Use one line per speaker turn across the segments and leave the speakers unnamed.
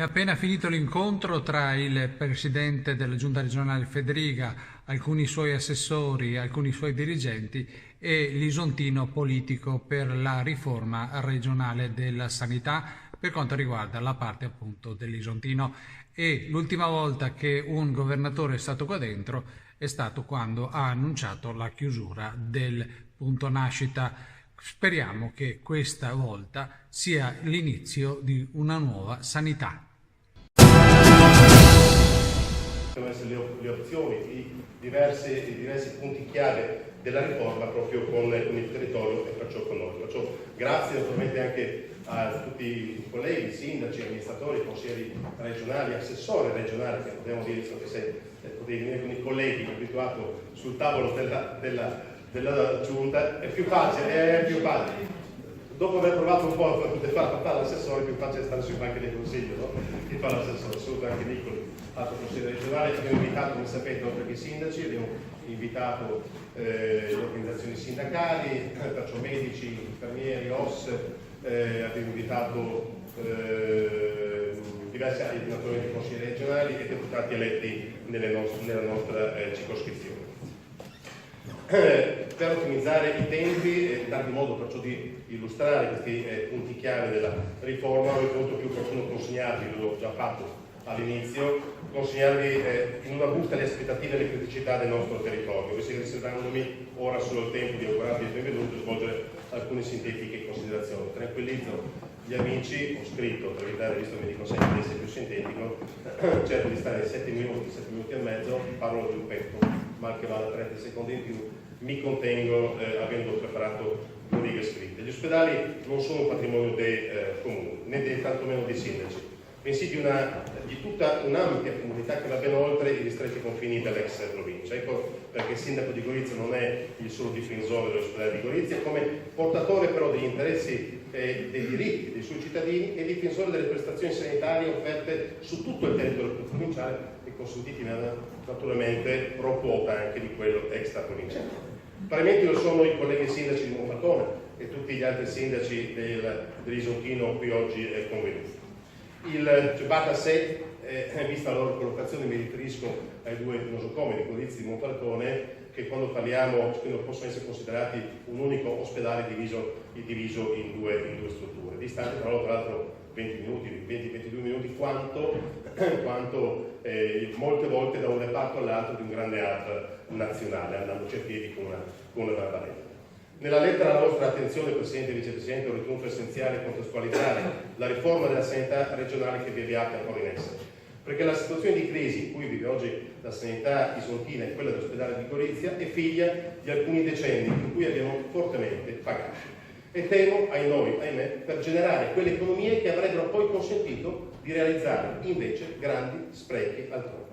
appena finito l'incontro tra il presidente della Giunta regionale Federica, alcuni suoi assessori, alcuni suoi dirigenti e l'isontino politico per la riforma regionale della sanità per quanto riguarda la parte appunto dell'isontino. E l'ultima volta che un governatore è stato qua dentro è stato quando ha annunciato la chiusura del punto nascita. Speriamo che questa volta sia l'inizio di una nuova sanità.
Devono essere le opzioni, i diversi punti chiave della riforma proprio con il territorio e perciò con noi. Perciò grazie naturalmente anche a tutti i colleghi, sindaci, amministratori, consiglieri regionali, assessori regionali, che dobbiamo dire che se potevi venire con i colleghi abituato sul tavolo della giunta, è più facile. Dopo aver provato un po' a fare l'assessore, è più facile stare sui banchi del consiglio, no? Chi fa l'assessore, saluto anche Nicoli, altro consigliere regionale. Abbiamo invitato, come sapete, oltre che i sindaci, abbiamo invitato le organizzazioni sindacali, perciò medici, infermieri, OS, abbiamo invitato diversi naturalmente consiglieri regionali e deputati eletti nella nostra circoscrizione. Per ottimizzare i tempi e darvi modo perciò di illustrare questi punti chiave della riforma, ho ritenuto più opportuno consegnarvi, l'ho già fatto all'inizio, consegnarvi in una busta le aspettative e le criticità del nostro territorio, riservandomi ora solo il tempo di augurarvi il benvenuto e svolgere alcune sintetiche considerazioni. Tranquillizzo gli amici, ho scritto per evitare, visto che mi consente di essere più sintetico, cerco di stare 7 minuti e mezzo, parlo di un pezzo, mal che vada 30 secondi in più, mi contengo avendo preparato 2 righe scritte. Gli ospedali non sono un patrimonio dei comuni, né tantomeno dei sindaci, bensì di tutta un'ampia comunità che va ben oltre i ristretti confini dell'ex provincia. Ecco perché il sindaco di Gorizia non è il solo difensore dell'ospedale di Gorizia, come portatore però degli interessi e dei diritti dei suoi cittadini e difensore delle prestazioni sanitarie offerte su tutto il territorio provinciale e consentiti naturalmente pro quota anche di quello extraprovinciale. Parimenti lo sono i colleghi sindaci di Monfalcone e tutti gli altri sindaci dell'Isontino qui oggi convenuti. Va da sé, vista la loro collocazione, mi riferisco ai 2 nosocomi di Gorizia e di Monfalcone, che quando parliamo possono essere considerati un unico ospedale diviso in due strutture, distanti tra l'altro 20-22 minuti, quanto molte volte da un reparto all'altro di un grande hub nazionale, andandoci a piedi con una barella. Nella lettera alla vostra attenzione, Presidente e Vicepresidente, ho ritenuto essenziale contestualizzare la riforma della sanità regionale che vi avviate ancora in essere, perché la situazione di crisi in cui vive oggi la sanità isontina e quella dell'ospedale di Gorizia è figlia di alcuni decenni in cui abbiamo fortemente pagato. E temo, ahimè, per generare quelle economie che avrebbero poi consentito di realizzare invece grandi sprechi altrove.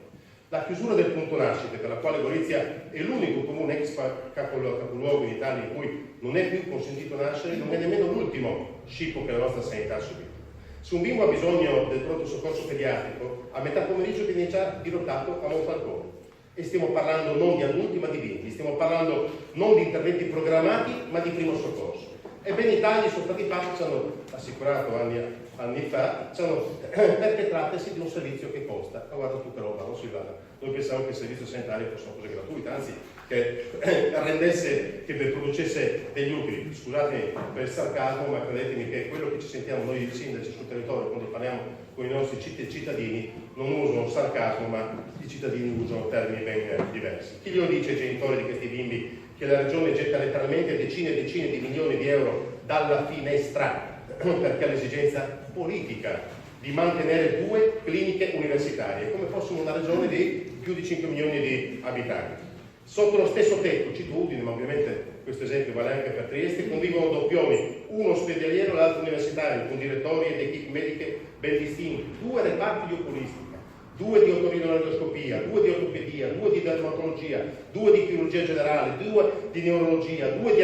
La chiusura del punto nascita, per la quale Gorizia è l'unico comune ex capoluogo in Italia in cui non è più consentito nascere, non è nemmeno l'ultimo scippo che la nostra sanità ha subito. Se un bimbo ha bisogno del pronto soccorso pediatrico, a metà pomeriggio viene già dirottato a Monfalcone. E stiamo parlando non di adulti ma di bimbi, stiamo parlando non di interventi programmati ma di primo soccorso. Ebbene, i tagli sono stati fatti, ci hanno assicurato anni fa, perché trattasi di un servizio che costa. Ma guarda tu che roba, no Silvana? Noi pensavamo che il servizio sanitario fosse una cosa gratuita, anzi che producesse degli utili. Scusatemi per il sarcasmo, ma credetemi che quello che ci sentiamo noi sindaci sul territorio quando parliamo con i nostri cittadini non usano sarcasmo, ma i cittadini usano termini ben diversi. Chi glielo dice ai genitori di questi bimbi che la Regione getta letteralmente decine e decine di milioni di euro dalla finestra perché ha l'esigenza politica di mantenere 2 cliniche universitarie, come fossimo una regione di più di 5 milioni di abitanti? Sotto lo stesso tetto, cito Udine, ma ovviamente questo esempio vale anche per Trieste, convivono doppioni, uno ospedaliero e l'altro universitario, con direttori ed equipe mediche ben distinti, 2 reparti di oculistica, 2 di otorinolaringoscopia, 2 di ortopedia, 2 di dermatologia, 2 di chirurgia generale, 2 di neurologia, 2 di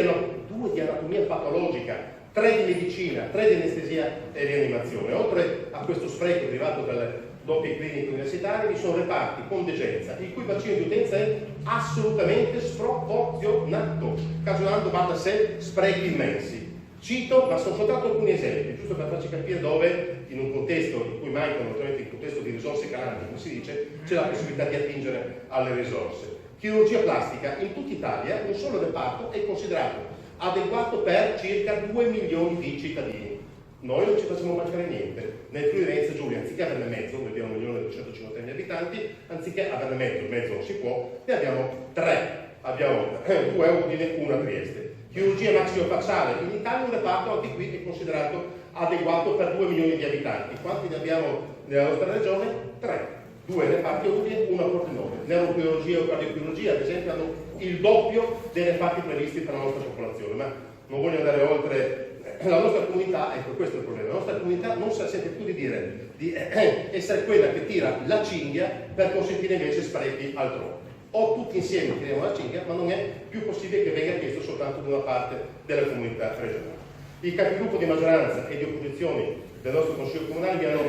anatomia patologica, 3 di medicina, 3 di anestesia e rianimazione. Oltre a questo spreco derivato dalle doppie cliniche universitarie, vi sono reparti con degenza, il cui bacino di utenza è assolutamente sproporzionato, causando da sé sprechi immensi. Cito, ma sono soltanto alcuni esempi, giusto per farci capire dove, in un contesto in cui mancano, naturalmente in un contesto di risorse calanti, come si dice, c'è la possibilità di attingere alle risorse. Chirurgia plastica, in tutta Italia un solo reparto è considerato adeguato per circa 2 milioni di cittadini. Noi non ci facciamo mancare niente. Nel Friuli Venezia Giulia, anziché averne mezzo, noi abbiamo 1.250.000 abitanti, anziché averne mezzo, il mezzo non si può, ne abbiamo 3. Abbiamo 2 a Udine, 1 a Trieste. Chirurgia maxiofacciale, in Italia un reparto anche qui è considerato adeguato per 2 milioni di abitanti. Quanti ne abbiamo nella nostra regione? 3. 2 reparti a Udine, 1 a Pordenone. Neurochirurgia o cardiochirurgia, ad esempio, hanno il doppio dei reparti previsti per la nostra popolazione, ma non voglio andare oltre. La nostra comunità, ecco questo è il problema, la nostra comunità non si sente più di dire di essere quella che tira la cinghia per consentire invece sprechi altrove. O tutti insieme tiriamo la cinghia, ma non è più possibile che venga chiesto soltanto da una parte della comunità regionale. I capigruppo di maggioranza e di opposizione del nostro Consiglio Comunale vi hanno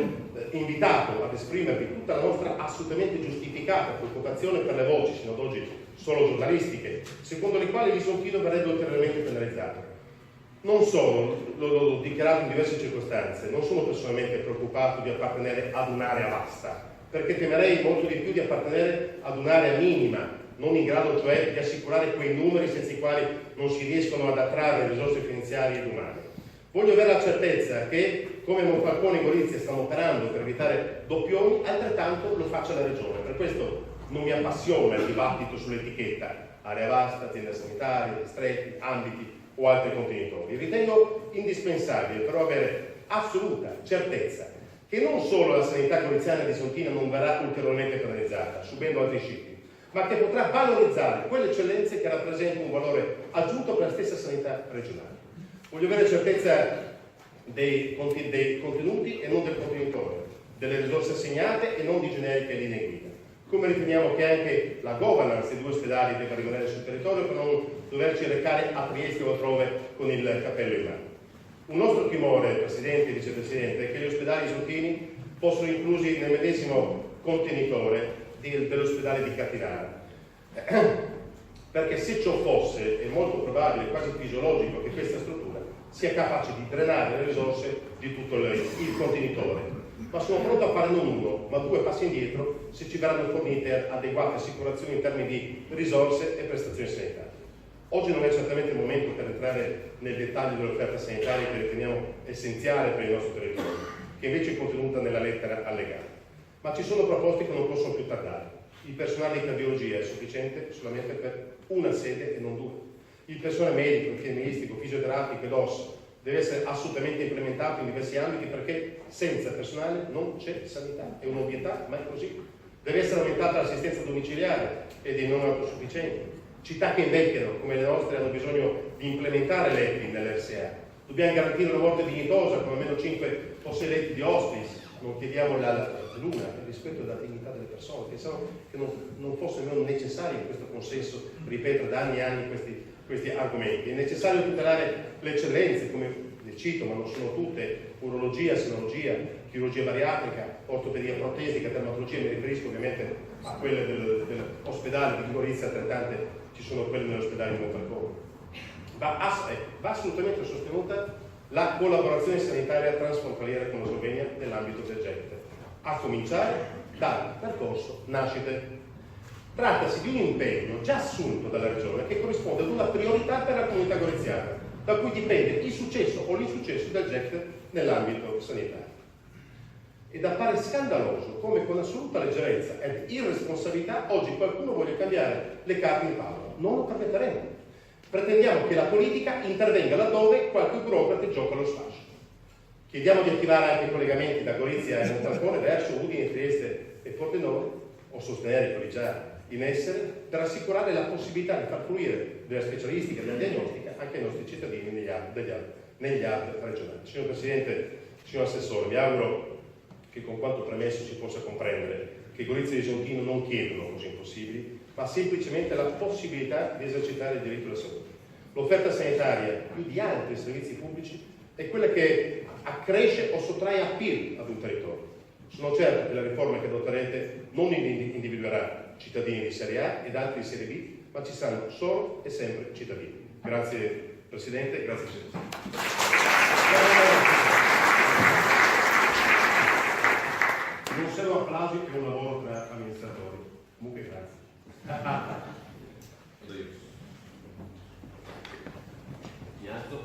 invitato ad esprimervi tutta la nostra assolutamente giustificata preoccupazione per le voci, sino ad oggi solo giornalistiche, secondo le quali l'Isontino verrebbe ulteriormente penalizzato. Non sono, l'ho dichiarato in diverse circostanze, non sono personalmente preoccupato di appartenere ad un'area vasta, perché temerei molto di più di appartenere ad un'area minima, non in grado cioè di assicurare quei numeri senza i quali non si riescono ad attrarre risorse finanziarie ed umane. Voglio avere la certezza che, come Monfalcone e Gorizia stanno operando per evitare doppioni, altrettanto lo faccia la Regione. Per questo non mi appassiona il dibattito sull'etichetta, area vasta, azienda sanitaria, distretti, ambiti o altri contenitori. Ritengo indispensabile però avere assoluta certezza che non solo la sanità goriziana e disontina non verrà ulteriormente penalizzata, subendo altri scippi, ma che potrà valorizzare quelle eccellenze che rappresentano un valore aggiunto per la stessa sanità regionale. Voglio avere certezza dei contenuti e non del contenitore, delle risorse assegnate e non di generiche linee guida. Come riteniamo che anche la governance dei 2 ospedali debba rimanere sul territorio per non doverci recare a Trieste o altrove con il cappello in mano. Un nostro timore, Presidente e Vicepresidente, è che gli ospedali isontini fossero inclusi nel medesimo contenitore dell'ospedale di Catinara. Perché se ciò fosse, è molto probabile, quasi fisiologico, che questa struttura sia capace di drenare le risorse di tutto il contenitore. Ma sono pronto a fare non 1, ma 2 passi indietro se ci verranno fornite adeguate assicurazioni in termini di risorse e prestazioni sanitarie. Oggi non è certamente il momento per entrare nel dettaglio dell'offerta sanitaria che riteniamo essenziale per il nostro territorio, che invece è contenuta nella lettera allegata. Ma ci sono proposte che non possono più tardare. Il personale di cardiologia è sufficiente solamente per una sede e non 2. Il personale medico, infermieristico, fisioterapico e DOS deve essere assolutamente implementato in diversi ambiti perché senza personale non c'è sanità. È un'ovvietà, ma è così. Deve essere aumentata l'assistenza domiciliare e dei non autosufficienti. Città che invecchiano, come le nostre, hanno bisogno di implementare l'EPI nell'RSA. Dobbiamo garantire una morte dignitosa con almeno 5 o 6 letti di hospice. Non chiediamo la luna, il rispetto della dignità delle persone. Pensavo che non fosse nemmeno necessario in questo consesso ripetere da anni e anni questi argomenti. È necessario tutelare le eccellenze, come le cito, ma non sono tutte: urologia, sinologia, chirurgia bariatrica, ortopedia protesica, dermatologia. Mi riferisco ovviamente a quelle dell'ospedale di Gorizia, altrettante ci sono quelle nell'ospedale di Monfalcone. Va assolutamente sostenuta la collaborazione sanitaria transfrontaliera con la Slovenia nell'ambito del GECT, a cominciare dal percorso Nascite. Trattasi di un impegno già assunto dalla Regione che corrisponde ad una priorità per la comunità goriziana, da cui dipende il successo o l'insuccesso del GECT nell'ambito sanitario. Ed appare scandaloso come con assoluta leggerezza ed irresponsabilità oggi qualcuno voglia cambiare le carte in tavola. Non lo permetteremo. Pretendiamo che la politica intervenga laddove qualche burocrate gioca lo sfascio. Chiediamo di attivare anche i collegamenti da Gorizia e Monfalcone verso Udine, Trieste e Pordenone, o sostenere quelli già in essere, per assicurare la possibilità di far fruire della specialistica e della diagnostica anche ai nostri cittadini negli hub regionali. Signor Presidente, signor Assessore, mi auguro che con quanto premesso si possa comprendere che Gorizia e Isontino non chiedono cose impossibili, ma semplicemente la possibilità di esercitare il diritto alla salute. L'offerta sanitaria, più di altri servizi pubblici, è quella che accresce o sottrae appeal ad un territorio. Sono certo che la riforma che adotterete non individuerà cittadini di Serie A ed altri di Serie B, ma ci saranno solo e sempre cittadini. Grazie Presidente, grazie Eccellenza. Non servono applausi, è un lavoro tra amministratori. Comunque grazie.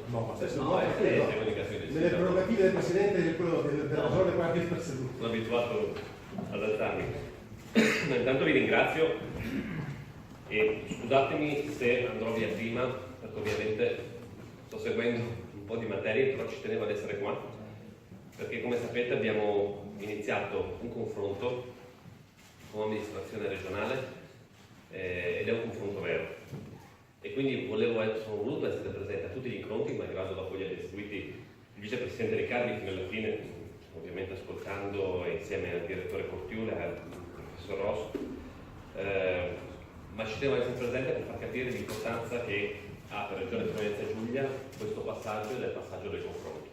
No, ma adesso no, nelle prerogative del Presidente è quello della ragione qua che sta seduto.
Sono abituato ad alzarmi. Intanto vi ringrazio e scusatemi se andrò via prima, perché ovviamente sto seguendo un po' di materie, però ci tenevo ad essere qua, perché come sapete abbiamo iniziato un confronto con l'amministrazione regionale ed è un confronto vero. E quindi sono voluto essere presente a tutti gli incontri, malgrado dopo li abbia seguiti il vicepresidente Riccardi fino alla fine, ovviamente ascoltando insieme al direttore Cortiule e al professor Rosso, ma ci devo essere presente per far capire l'importanza che ha per Regione Friuli-Venezia Giulia questo passaggio ed è il passaggio del confronto.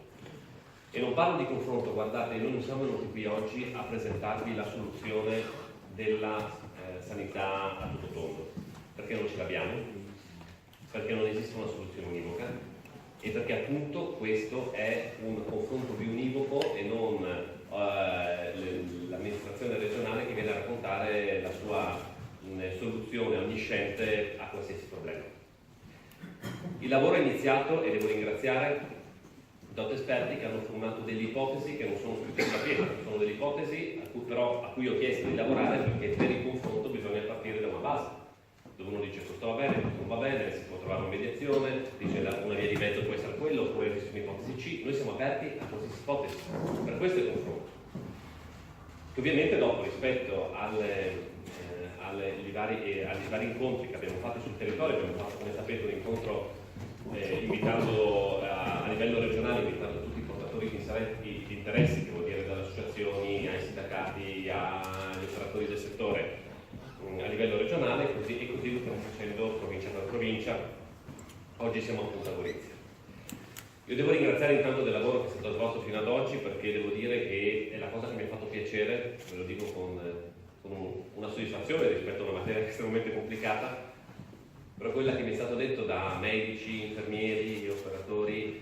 E non parlo di confronto, guardate, noi non siamo venuti qui oggi a presentarvi la soluzione della sanità a tutto tondo, perché non ce l'abbiamo, perché non esiste una soluzione univoca e perché appunto questo è un confronto biunivoco e non l'amministrazione regionale che viene a raccontare la sua soluzione onnisciente a qualsiasi problema. Il lavoro è iniziato e devo ringraziare dot esperti che hanno formato delle ipotesi che non sono scritte sulla pietra, sono delle ipotesi a cui ho chiesto di lavorare perché per il confronto bisogna partire da una base, dove uno dice questo va bene, questo non va bene, si può trovare una mediazione, dice una via di mezzo può essere quello, oppure esiste un'ipotesi C. Noi siamo aperti a qualsiasi ipotesi, per questo è il confronto. Che ovviamente dopo, rispetto ai vari incontri che abbiamo fatto sul territorio, abbiamo fatto, come sapete, un incontro invitando a livello regionale, invitando tutti i portatori di interessi, che vuol dire dalle associazioni ai sindacati agli operatori del settore, a livello regionale, e così lo stiamo facendo provincia per provincia. Oggi siamo appunto a Gorizia. Io devo ringraziare intanto del lavoro che è stato svolto fino ad oggi, perché devo dire che è la cosa che mi ha fatto piacere, ve lo dico con una soddisfazione rispetto a una materia estremamente complicata, però quella che mi è stato detto da medici, infermieri, operatori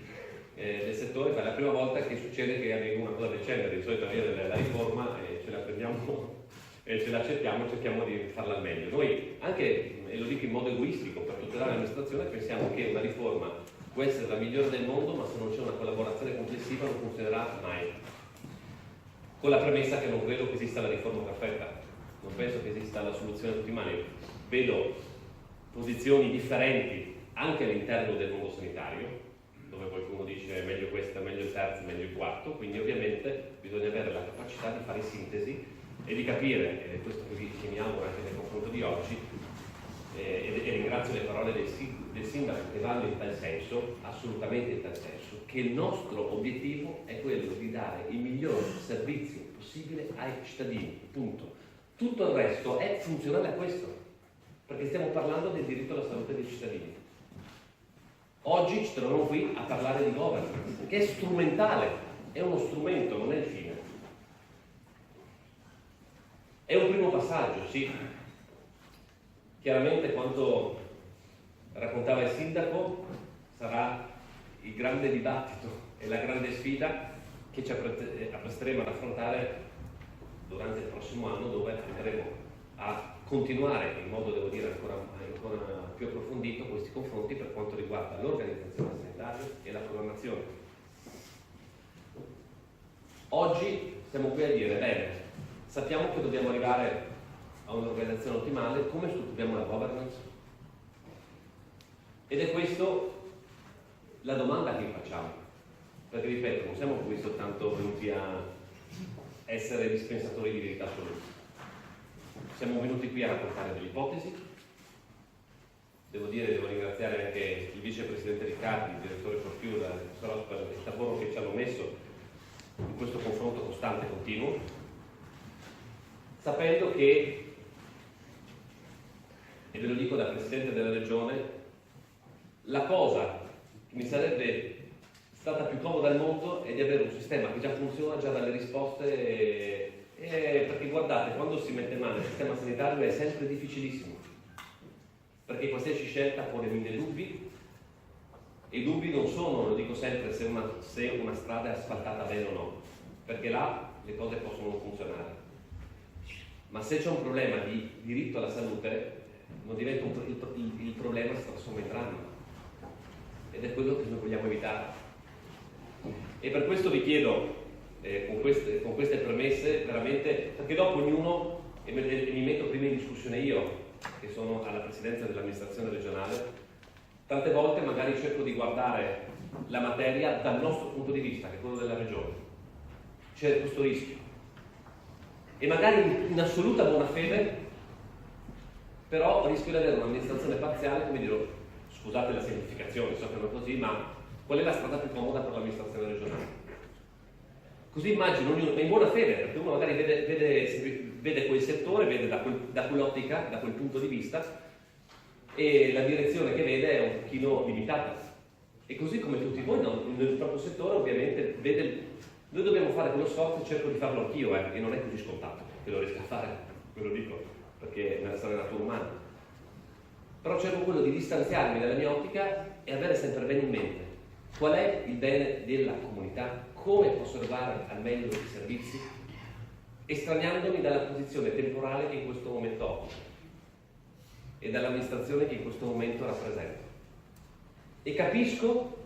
del settore, è la prima volta che succede che arriva una cosa del genere. Di solito avviene la riforma e ce la prendiamo e ce l'accettiamo e cerchiamo di farla al meglio. Noi anche, e lo dico in modo egoistico, per tutelare l'amministrazione, pensiamo che una riforma può essere la migliore del mondo, ma se non c'è una collaborazione complessiva non funzionerà mai. Con la premessa che non credo che esista la riforma perfetta, non penso che esista la soluzione a tutti i mali. Vedo posizioni differenti anche all'interno del mondo sanitario, dove qualcuno dice meglio questo, meglio il terzo, meglio il quarto, quindi ovviamente bisogna avere la capacità di fare sintesi e di capire, ed è questo che mi auguro anche nel confronto di oggi, e ringrazio le parole del sindaco che vanno in tal senso, assolutamente in tal senso, che il nostro obiettivo è quello di dare il miglior servizio possibile ai cittadini, punto. Tutto il resto è funzionale a questo, perché stiamo parlando del diritto alla salute dei cittadini. Oggi ci troviamo qui a parlare di governance, che è strumentale, è uno strumento, non è il fine. È un primo passaggio, sì. Chiaramente quanto raccontava il sindaco sarà il grande dibattito e la grande sfida che ci appresteremo ad affrontare durante il prossimo anno, dove andremo a continuare in modo, devo dire, ancora più approfondito questi confronti per quanto riguarda l'organizzazione sanitaria e la programmazione. Oggi siamo qui a dire, bene, sappiamo che dobbiamo arrivare a un'organizzazione ottimale, come strutturiamo la governance? Ed è questo la domanda che vi facciamo, perché ripeto, non siamo qui soltanto venuti a essere dispensatori di verità assoluta. Siamo venuti qui a raccontare delle ipotesi. Devo ringraziare anche il vicepresidente Riccardi, il direttore Cortiule, il professor Rosso, per il lavoro che ci hanno messo in questo confronto costante e continuo, sapendo che, e ve lo dico da Presidente della Regione, la cosa che mi sarebbe stata più comoda al mondo è di avere un sistema che già funziona, già dalle risposte, perché guardate, quando si mette in mano il sistema sanitario è sempre difficilissimo, perché qualsiasi scelta pone mille dubbi, E i dubbi non sono, lo dico sempre, se una strada è asfaltata bene o no, perché là le cose possono non funzionare. Ma se c'è un problema di diritto alla salute, non diventa il problema si trasforma in dramma. Ed è quello che noi vogliamo evitare. E per questo vi chiedo, con queste premesse, veramente, perché dopo ognuno, e mi metto prima in discussione io, che sono alla presidenza dell'amministrazione regionale, tante volte magari cerco di guardare la materia dal nostro punto di vista, che è quello della regione. C'è questo rischio. E magari in assoluta buona fede, però rischio di avere un'amministrazione parziale, come dirò, scusate la semplificazione, so che non è così, ma qual è la strada più comoda per l'amministrazione regionale? Così immagino ognuno, in buona fede, perché uno magari vede quel settore, vede da quell'ottica, da quel punto di vista, e la direzione che vede è un pochino limitata. E così come tutti voi, nel proprio settore, ovviamente, noi dobbiamo fare quello sforzo, e cerco di farlo anch'io, e non è così scontato che lo riesca a fare, ve lo dico, perché nella storia natura umana. Però cerco quello di distanziarmi dalla mia ottica e avere sempre bene in mente qual è il bene della comunità, come posso arrivare al meglio dei servizi, estraniandomi dalla posizione temporale che in questo momento ho e dall'amministrazione che in questo momento rappresento. E capisco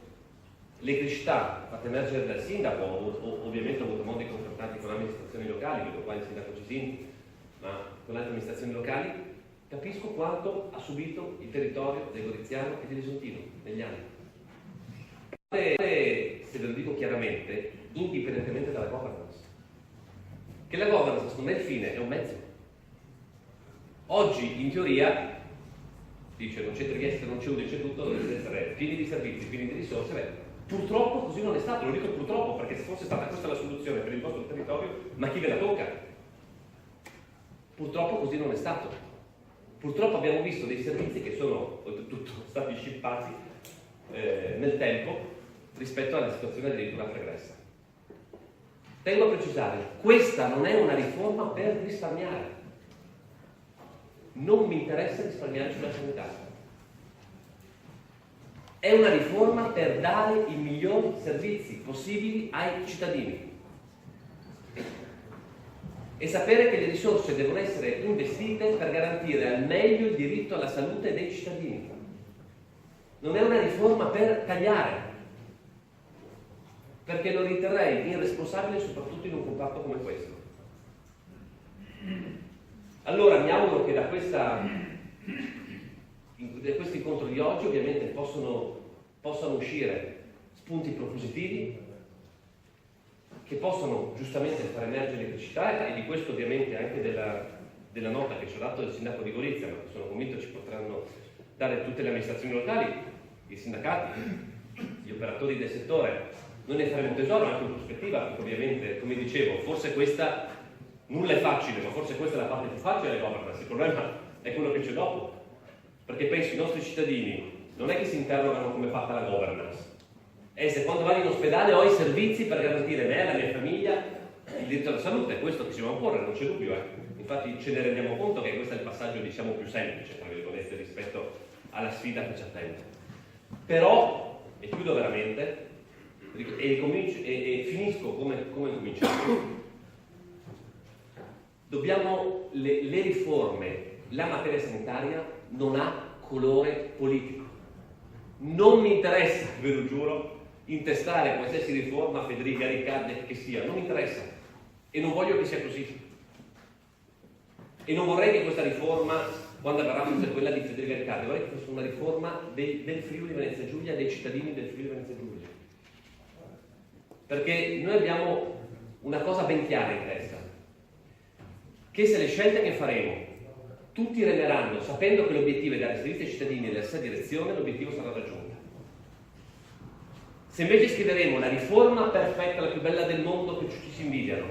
le criticità fatte emergere dal sindaco, ovviamente ho avuto modo di confrontarmi con amministrazioni locali, vedo qua il sindaco Cisini, ma con altre amministrazioni locali, capisco quanto ha subito il territorio del Goriziano e dell'Isontino negli anni. Se ve lo dico chiaramente, indipendentemente dalla governance, che la governance secondo me è il fine, è un mezzo. Oggi in teoria dice non c'è Trieste, non c'è Udine, c'è tutto, deve essere pieni di servizi, pieni di risorse. Beh, purtroppo così non è stato, lo dico purtroppo, perché se fosse stata questa la soluzione per il vostro territorio, ma chi ve la tocca? Purtroppo così non è stato. Purtroppo abbiamo visto dei servizi che sono oltretutto stati scippati nel tempo rispetto alla situazione addirittura pregressa. Tengo a precisare, questa non è una riforma per risparmiare. Non mi interessa risparmiare sulla sanità. È una riforma per dare i migliori servizi possibili ai cittadini. E sapere che le risorse devono essere investite per garantire al meglio il diritto alla salute dei cittadini. Non è una riforma per tagliare, perché lo riterrei irresponsabile soprattutto in un comparto come questo. Allora mi auguro che da questo incontro di oggi ovviamente possano uscire spunti propositivi che possono giustamente far emergere le criticità, e di questo ovviamente anche della nota che ci ha dato il sindaco di Gorizia, ma che sono convinto ci potranno dare tutte le amministrazioni locali, i sindacati, gli operatori del settore. Noi ne faremo tesoro anche in prospettiva, perché ovviamente, come dicevo, forse questa nulla è facile, ma forse questa è la parte più facile della governance. Il problema è quello che c'è dopo, perché penso i nostri cittadini non è che si interrogano come è fatta la governance, è se quando vado in ospedale ho i servizi per garantire me e alla mia famiglia il diritto alla salute. È questo che ci dobbiamo porre, non c'è dubbio. Infatti ce ne rendiamo conto che questo è il passaggio, diciamo, più semplice, tra virgolette, rispetto alla sfida che ci attende. Però, e chiudo veramente, e finisco come cominciato, dobbiamo, le riforme, la materia sanitaria non ha colore politico. Non mi interessa, ve lo giuro, intestare qualsiasi riforma a Federica Riccardi che sia, non mi interessa, e non voglio che sia così. E non vorrei che questa riforma, quando verrà, fosse quella di Federica Riccardi, vorrei che fosse una riforma del Friuli Venezia Giulia, dei cittadini del Friuli Venezia Giulia. Perché noi abbiamo una cosa ben chiara in testa, che se le scelte che faremo tutti remeranno sapendo che l'obiettivo è dare servizi ai cittadini nella stessa direzione, l'obiettivo sarà raggiunto. Se invece scriveremo la riforma perfetta, la più bella del mondo, che ci si invidiano,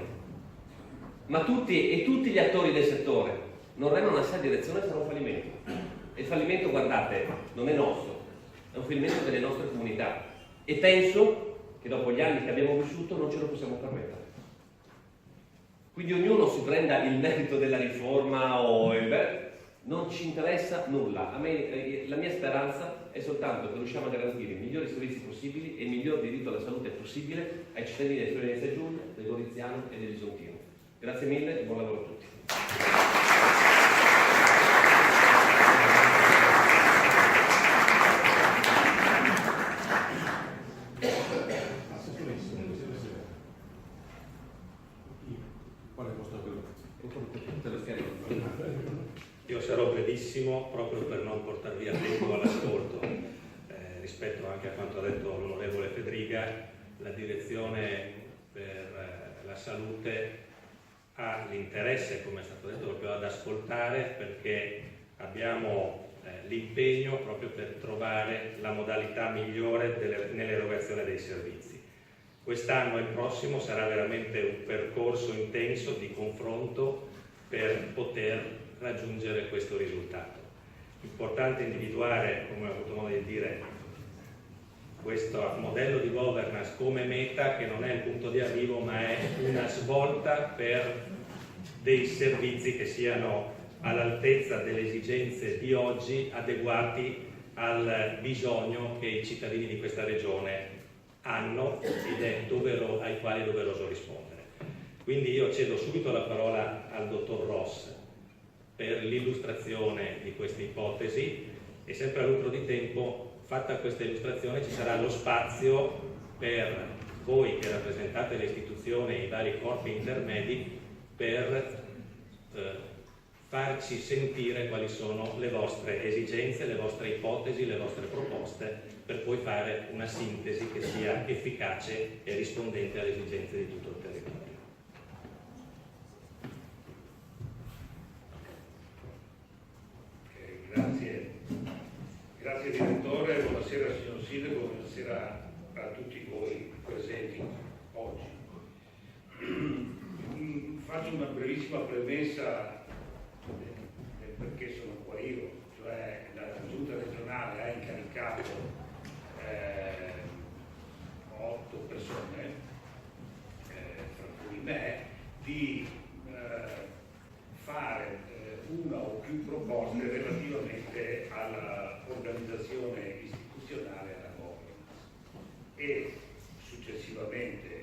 ma tutti gli attori del settore non remano nella stessa direzione, sarà un fallimento. E il fallimento, guardate, non è nostro, è un fallimento delle nostre comunità. E penso che dopo gli anni che abbiamo vissuto non ce lo possiamo permettere. Quindi ognuno si prenda il merito della riforma Non ci interessa nulla. A me, la mia speranza è soltanto che riusciamo a garantire i migliori servizi possibili e il miglior diritto alla salute possibile ai cittadini del Friuli Venezia Giulia, del Goriziano e dell'Isontino. Grazie mille e buon lavoro a tutti.
Io sarò brevissimo proprio per non portar via tempo all'ascolto. Rispetto anche a quanto ha detto l'onorevole Fedriga, la direzione per la salute ha l'interesse, come è stato detto, proprio ad ascoltare, perché abbiamo l'impegno proprio per trovare la modalità migliore nell'erogazione dei servizi. Quest'anno e il prossimo sarà veramente un percorso intenso di confronto per poter raggiungere questo risultato. Importante individuare, come ho avuto modo di dire, questo modello di governance come meta, che non è il punto di arrivo ma è una svolta per dei servizi che siano all'altezza delle esigenze di oggi, adeguati al bisogno che i cittadini di questa regione hanno ed è ai quali è doveroso rispondere. Quindi io cedo subito la parola al dottor Ross per l'illustrazione di queste ipotesi e sempre a lucro di tempo, fatta questa illustrazione, ci sarà lo spazio per voi che rappresentate le istituzioni e i vari corpi intermedi per farci sentire quali sono le vostre esigenze, le vostre ipotesi, le vostre proposte, per poi fare una sintesi che sia efficace e rispondente alle esigenze di tutto il territorio.
Grazie direttore, buonasera signor Sindaco, buonasera a tutti voi presenti oggi. Faccio una brevissima premessa del perché sono qua io, cioè la Giunta regionale ha incaricato 8 persone, tra cui me, di fare una o più proposte relativamente all'organizzazione istituzionale e alla governance e successivamente,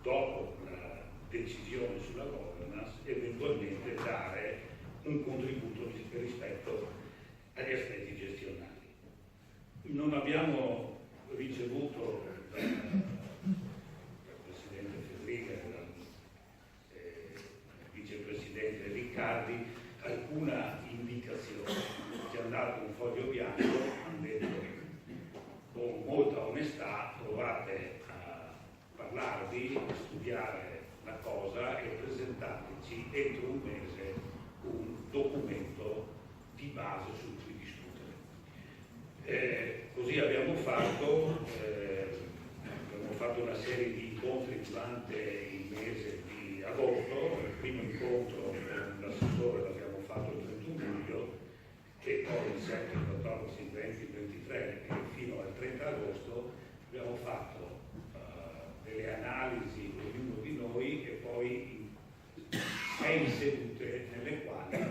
dopo la decisione sulla governance, eventualmente dare un contributo rispetto agli aspetti gestionali. Non abbiamo ricevuto dal Presidente Fedriga e dal Vicepresidente Riccardi alcuna indicazione. Ci hanno dato un foglio bianco, hanno detto con molta onestà provate a parlarvi, a studiare la cosa e presentateci entro un mese un documento di base su cui discutere. Così abbiamo fatto una serie di incontri durante il mese di agosto. Il primo incontro con l'assessore l'abbiamo fatto il 31 luglio e poi il 7, il 14, il 20, il 23 e fino al 30 agosto abbiamo fatto delle analisi ognuno di noi e poi 6 sedute nelle quali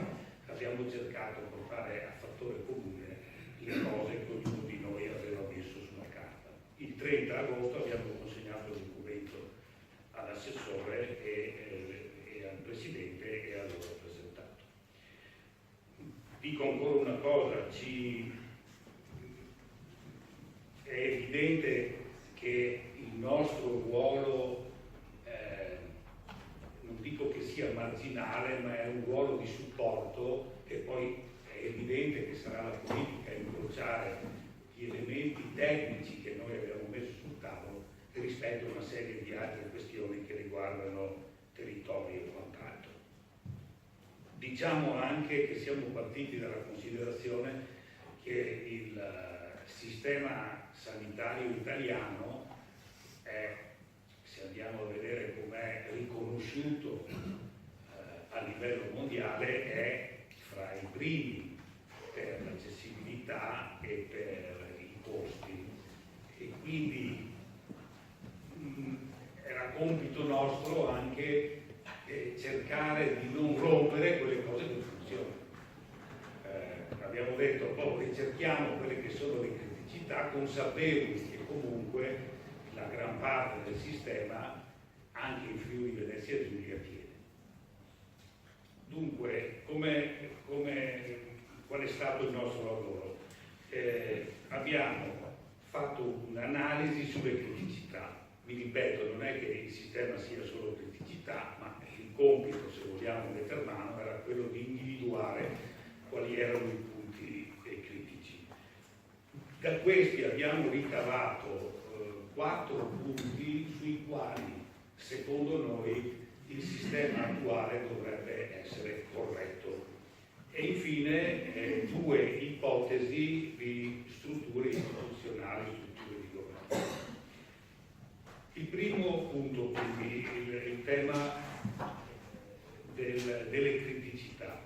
abbiamo cercato di portare a fattore comune le cose che ognuno di noi aveva messo sulla carta. Il 30 agosto abbiamo consegnato il documento all'assessore e al Presidente e al loro rappresentato. Dico ancora una cosa, è evidente che il nostro ruolo, non dico che sia marginale, ma è un ruolo di supporto e poi è evidente che sarà la politica a incrociare gli elementi tecnici che noi abbiamo messo sul tavolo rispetto a una serie di altre questioni che riguardano territori e quant'altro. Diciamo anche che siamo partiti dalla considerazione che il sistema sanitario italiano è, se andiamo a vedere com'è riconosciuto a livello mondiale, è fra i primi per l'accessibilità e per i costi, e quindi era compito nostro anche cercare di non rompere quelle cose che funzionano. Abbiamo detto, ricerchiamo quelle che sono le criticità, consapevoli che comunque la gran parte del sistema, anche in Friuli Venezia Giulia, tiene. Dunque, qual è stato il nostro lavoro? Abbiamo fatto un'analisi sulle criticità. Vi ripeto, non è che il sistema sia solo criticità, ma il compito, se vogliamo metter mano, era quello di individuare quali erano i punti critici. Da questi abbiamo ricavato 4 punti sui quali, secondo noi, il sistema attuale dovrebbe essere corretto. E infine 2 ipotesi di strutture istituzionali, strutture di governo. Il primo punto, quindi, il tema delle criticità.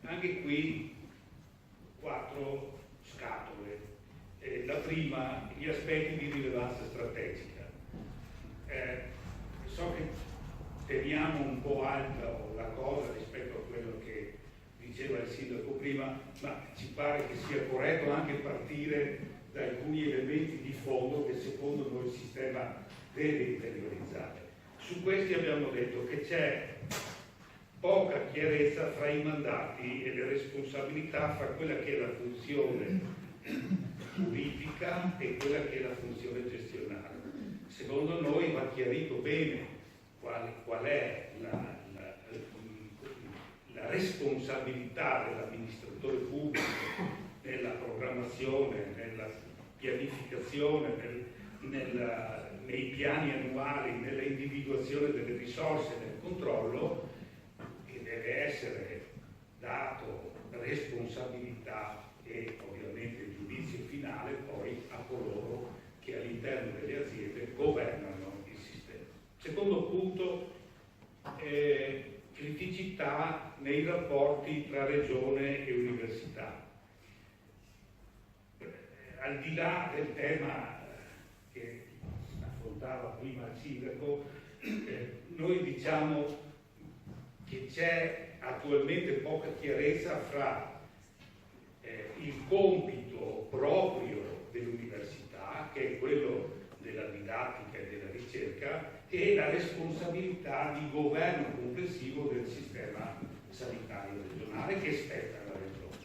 Anche qui 4 scatole. La prima, gli aspetti di rilevanza strategica. So che teniamo un po' alta la cosa rispetto a quello che diceva il sindaco prima, ma ci pare che sia corretto anche partire da alcuni elementi di fondo che secondo noi il sistema deve interiorizzare. Su questi abbiamo detto che c'è poca chiarezza fra i mandati e le responsabilità, fra quella che è la funzione politica e quella che è la funzione gestionale. Secondo noi va chiarito bene qual è la responsabilità dell'amministratore pubblico nella programmazione, nella pianificazione, nei piani annuali, nella individuazione delle risorse, nel controllo, che deve essere dato responsabilità e ovviamente il giudizio finale poi a coloro che all'interno delle aziende governano il sistema. Secondo punto, criticità nei rapporti tra regione e università. Al di là del tema che affrontava prima il sindaco, noi diciamo che c'è attualmente poca chiarezza fra il compito proprio dell'università, che è quello della didattica e della ricerca, e la responsabilità di governo complessivo del sistema sanitario regionale che spetta alla regione.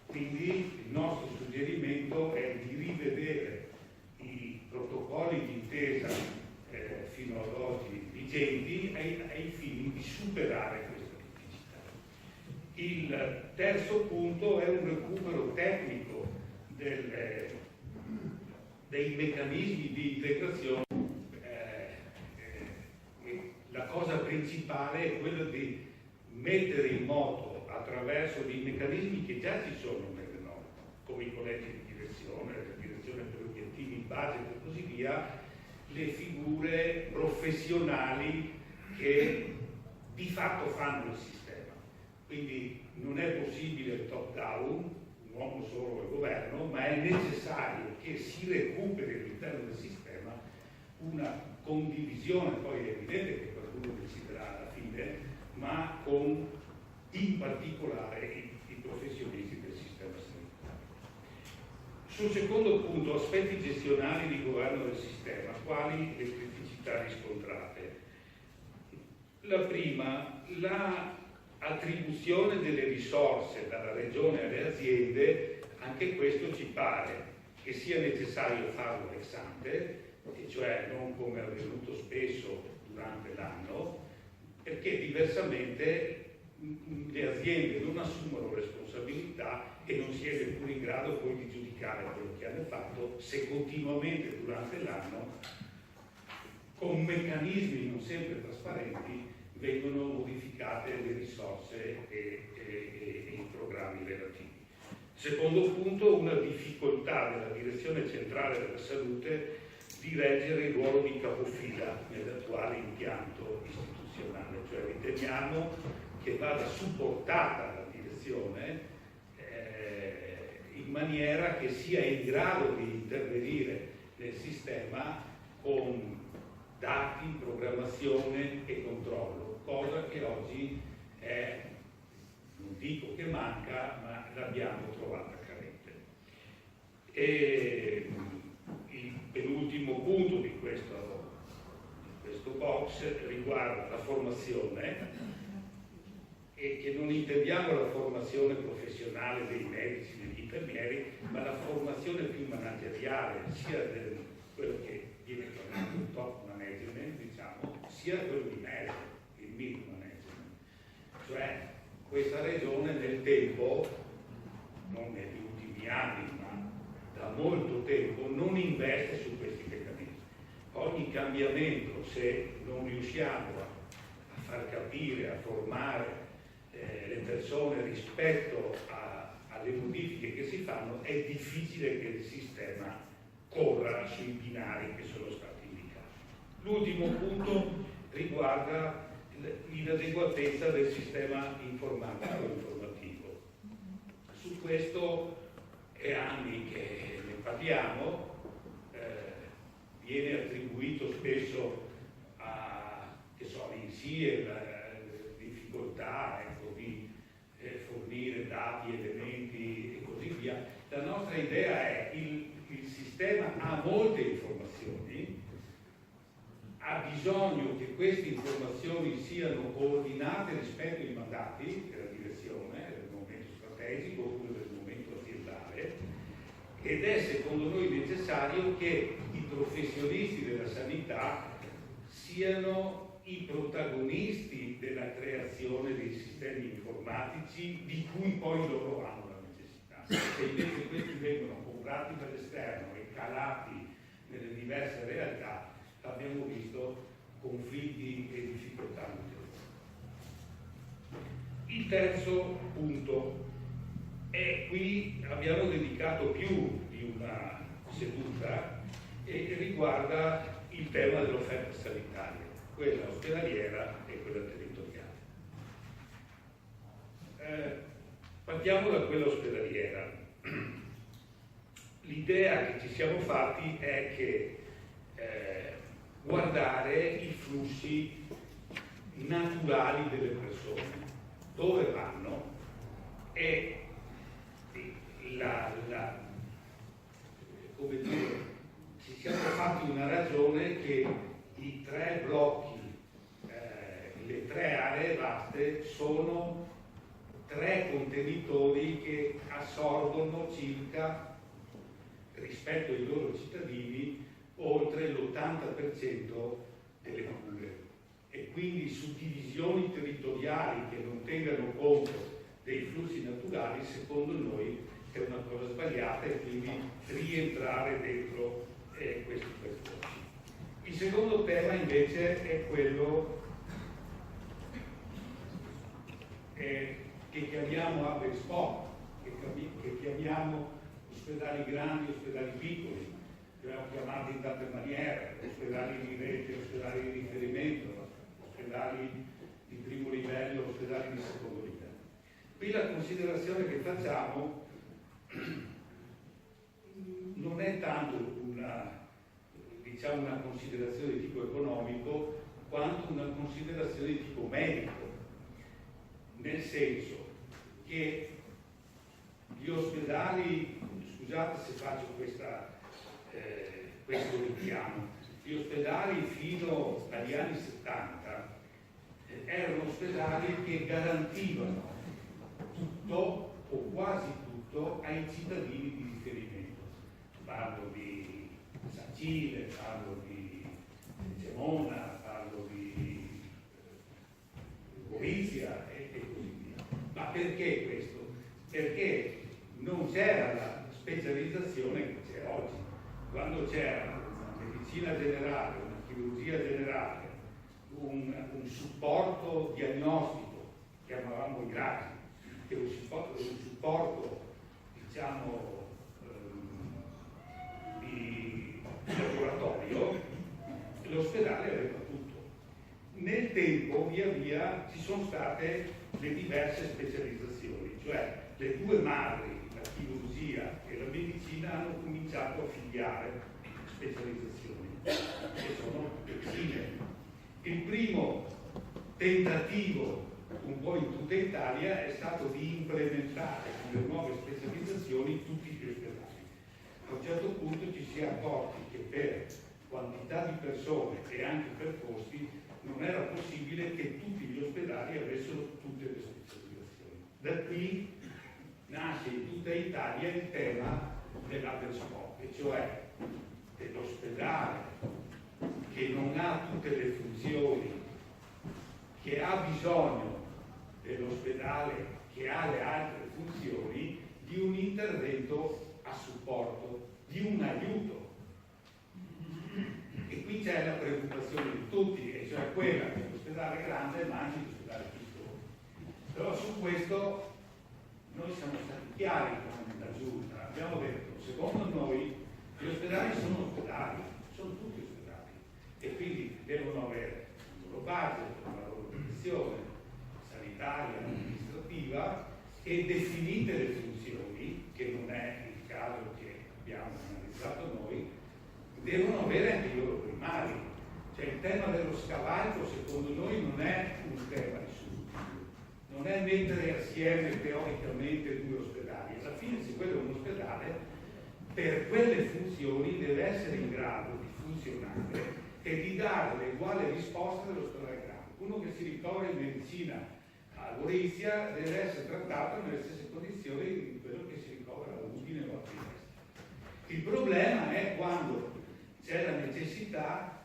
Quindi il nostro suggerimento è di rivedere i protocolli di intesa fino ad oggi vigenti ai fini di superare questa criticità. Il terzo punto è un recupero tecnico dei meccanismi di integrazione. La cosa principale è quella di mettere in moto, attraverso dei meccanismi che già ci sono nelle norme, come i collegi di direzione, la direzione per obiettivi, il budget e così via, le figure professionali che di fatto fanno il sistema. Quindi non è possibile il top down, un uomo solo al governo, ma è necessario che si recuperi all'interno del sistema una condivisione, poi è evidente che qualcuno deciderà alla fine, ma con in particolare i professionisti del sistema sanitario. Sul secondo punto, aspetti gestionali di governo del sistema, quali le criticità riscontrate? La prima, l'attribuzione delle risorse dalla regione alle aziende, anche questo ci pare che sia necessario farlo ex ante, e cioè non come è avvenuto spesso durante l'anno, perché diversamente le aziende non assumono responsabilità e non si è neppure in grado poi di giudicare quello che hanno fatto se continuamente durante l'anno, con meccanismi non sempre trasparenti, vengono modificate le risorse e i programmi relativi. Secondo punto, una difficoltà della direzione centrale della salute di reggere il ruolo di capofila nell'attuale impianto istituzionale, cioè riteniamo che vada supportata la direzione in maniera che sia in grado di intervenire nel sistema con dati, programmazione e controllo, cosa che dico che manca, ma l'abbiamo trovata carente. E il penultimo punto di questo box riguarda la formazione, e che non intendiamo la formazione professionale dei medici, degli infermieri, ma la formazione più manageriale, sia di quello che viene chiamato il top management, diciamo, sia quello di mezzo, il mid management. Cioè questa regione nel tempo, non negli ultimi anni, ma da molto tempo, non investe su questi meccanismi. Ogni cambiamento, se non riusciamo a far capire, a formare le persone rispetto alle modifiche che si fanno, è difficile che il sistema corra sui binari che sono stati indicati. L'ultimo punto riguarda l'inadeguatezza del sistema informatico e informativo. Su questo è anni che ne parliamo, viene attribuito spesso all'INSIE la difficoltà, ecco, di fornire dati, elementi e così via. La nostra idea è che il sistema ha molte informazioni, ha bisogno che queste informazioni siano coordinate rispetto ai mandati della direzione, del momento strategico oppure del momento aziendale, ed è secondo noi necessario che i professionisti della sanità siano i protagonisti della creazione dei sistemi informatici di cui poi loro hanno la necessità. Se invece questi vengono comprati dall'esterno e calati nelle diverse realtà, abbiamo visto conflitti e difficoltà ulteriori. Il terzo punto, e qui abbiamo dedicato più di una seduta, e riguarda il tema dell'offerta sanitaria, quella ospedaliera e quella territoriale. Partiamo da quella ospedaliera. L'idea che ci siamo fatti è che guardare i flussi naturali delle persone, dove vanno, e come dire, ci siamo fatti una ragione che i tre blocchi, le tre aree vaste sono tre contenitori che assorbono circa, rispetto ai loro cittadini, oltre l'80% delle cure, e quindi suddivisioni territoriali che non tengano conto dei flussi naturali, secondo noi è una cosa sbagliata, e quindi rientrare dentro questi percorsi. Il secondo tema invece è quello che chiamiamo hub and spoke, che chiamiamo ospedali grandi, ospedali piccoli, che abbiamo chiamato in tante maniere, ospedali di rete, ospedali di riferimento, ospedali di primo livello, ospedali di secondo livello. Qui la considerazione che facciamo non è tanto una considerazione di tipo economico, quanto una considerazione di tipo medico, nel senso che gli ospedali, scusate se faccio questo richiamo, gli ospedali fino agli anni 70 erano ospedali che garantivano tutto o quasi tutto ai cittadini di riferimento. Parlo di Sacile, parlo di Gemona, parlo di Gorizia e così via. Ma perché questo? Perché non c'era la specializzazione che c'è oggi. Quando c'era una medicina generale, una chirurgia generale, un supporto diagnostico, chiamavamo i gradi, che un supporto diciamo di laboratorio, l'ospedale aveva tutto. Nel tempo, via via, ci sono state le diverse specializzazioni, cioè le due madri, la chirurgia e la medicina, hanno cominciato a figliare specializzazioni che sono decine. Il primo tentativo un po' in tutta Italia è stato di implementare con le nuove specializzazioni tutti gli ospedali. A un certo punto ci si è accorti che per quantità di persone e anche per costi non era possibile che tutti gli ospedali avessero tutte le specializzazioni. Da qui nasce in tutta Italia il tema dell'hub and spoke, e cioè dell'ospedale che non ha tutte le funzioni, che ha bisogno dell'ospedale che ha le altre funzioni, di un intervento a supporto, di un aiuto. E qui c'è la preoccupazione di tutti, e cioè quella che l'ospedale grande mangi l'ospedale piccolo. Però su questo noi siamo stati chiari con la Giunta, abbiamo detto, secondo noi gli ospedali sono ospedali, sono tutti ospedali, e quindi devono avere la loro budget, la loro protezione sanitaria, amministrativa, e definite le funzioni, che non è il caso che abbiamo analizzato noi, devono avere anche i loro primari. Cioè il tema dello scavalco secondo noi non è un tema risolutivo, non è mettere assieme teoricamente due ospedali. Alla fine, se quello è un ospedale, per quelle funzioni deve essere in grado di funzionare e di dare l'uguale risposta dell'ospedale grande. Uno che si ricovera in medicina a Gorizia deve essere trattato nelle stesse condizioni di quello che si ricovera a Udine o a Trieste. Il problema è quando c'è la necessità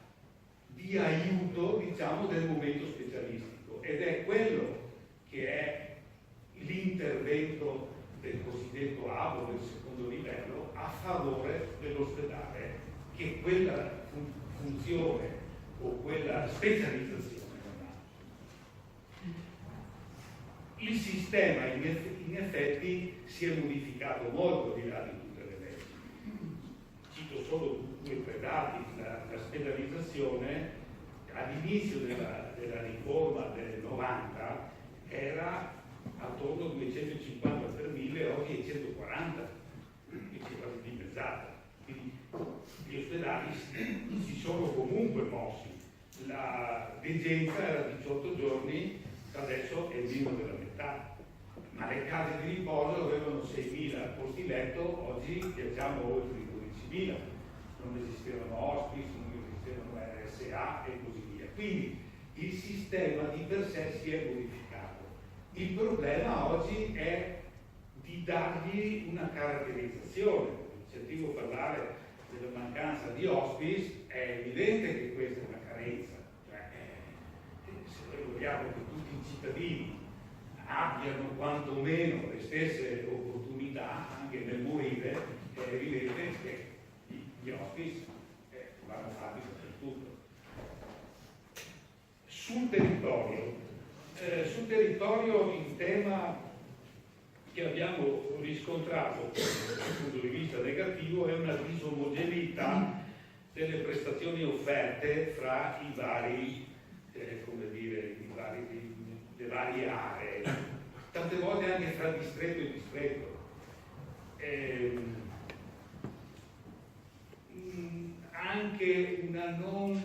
di aiuto, diciamo, del momento specialistico, ed è quello che è l'intervento del cosiddetto hub o del secondo livello a favore dell'ospedale che quella funzione o quella specializzazione non ha. Il sistema in effetti si è modificato molto al di là di tutte le leggi. Cito solo due o tre dati. La specializzazione all'inizio della riforma del 90 era attorno a 250 per 1000, oggi è 140, quindi è quasi dimezzata. Quindi gli ospedali si sono comunque mossi. La degenza era 18 giorni, adesso è meno della metà. Ma le case di riposo avevano 6.000 posti letto, oggi viaggiamo oltre i 12.000. Non esistevano hospice, non esistevano RSA e così via. Quindi il sistema di per sé si è modificato. Il problema oggi è di dargli una caratterizzazione. Sentivo parlare della mancanza di hospice, è evidente che questa è una carenza. Cioè, se noi vogliamo che tutti i cittadini abbiano quantomeno le stesse opportunità anche nel morire, è evidente che gli hospice vanno fatti dappertutto. Sul territorio il tema che abbiamo riscontrato dal punto di vista negativo è una disomogeneità delle prestazioni offerte fra i vari, le varie aree, tante volte anche fra distretto e distretto. Anche una non,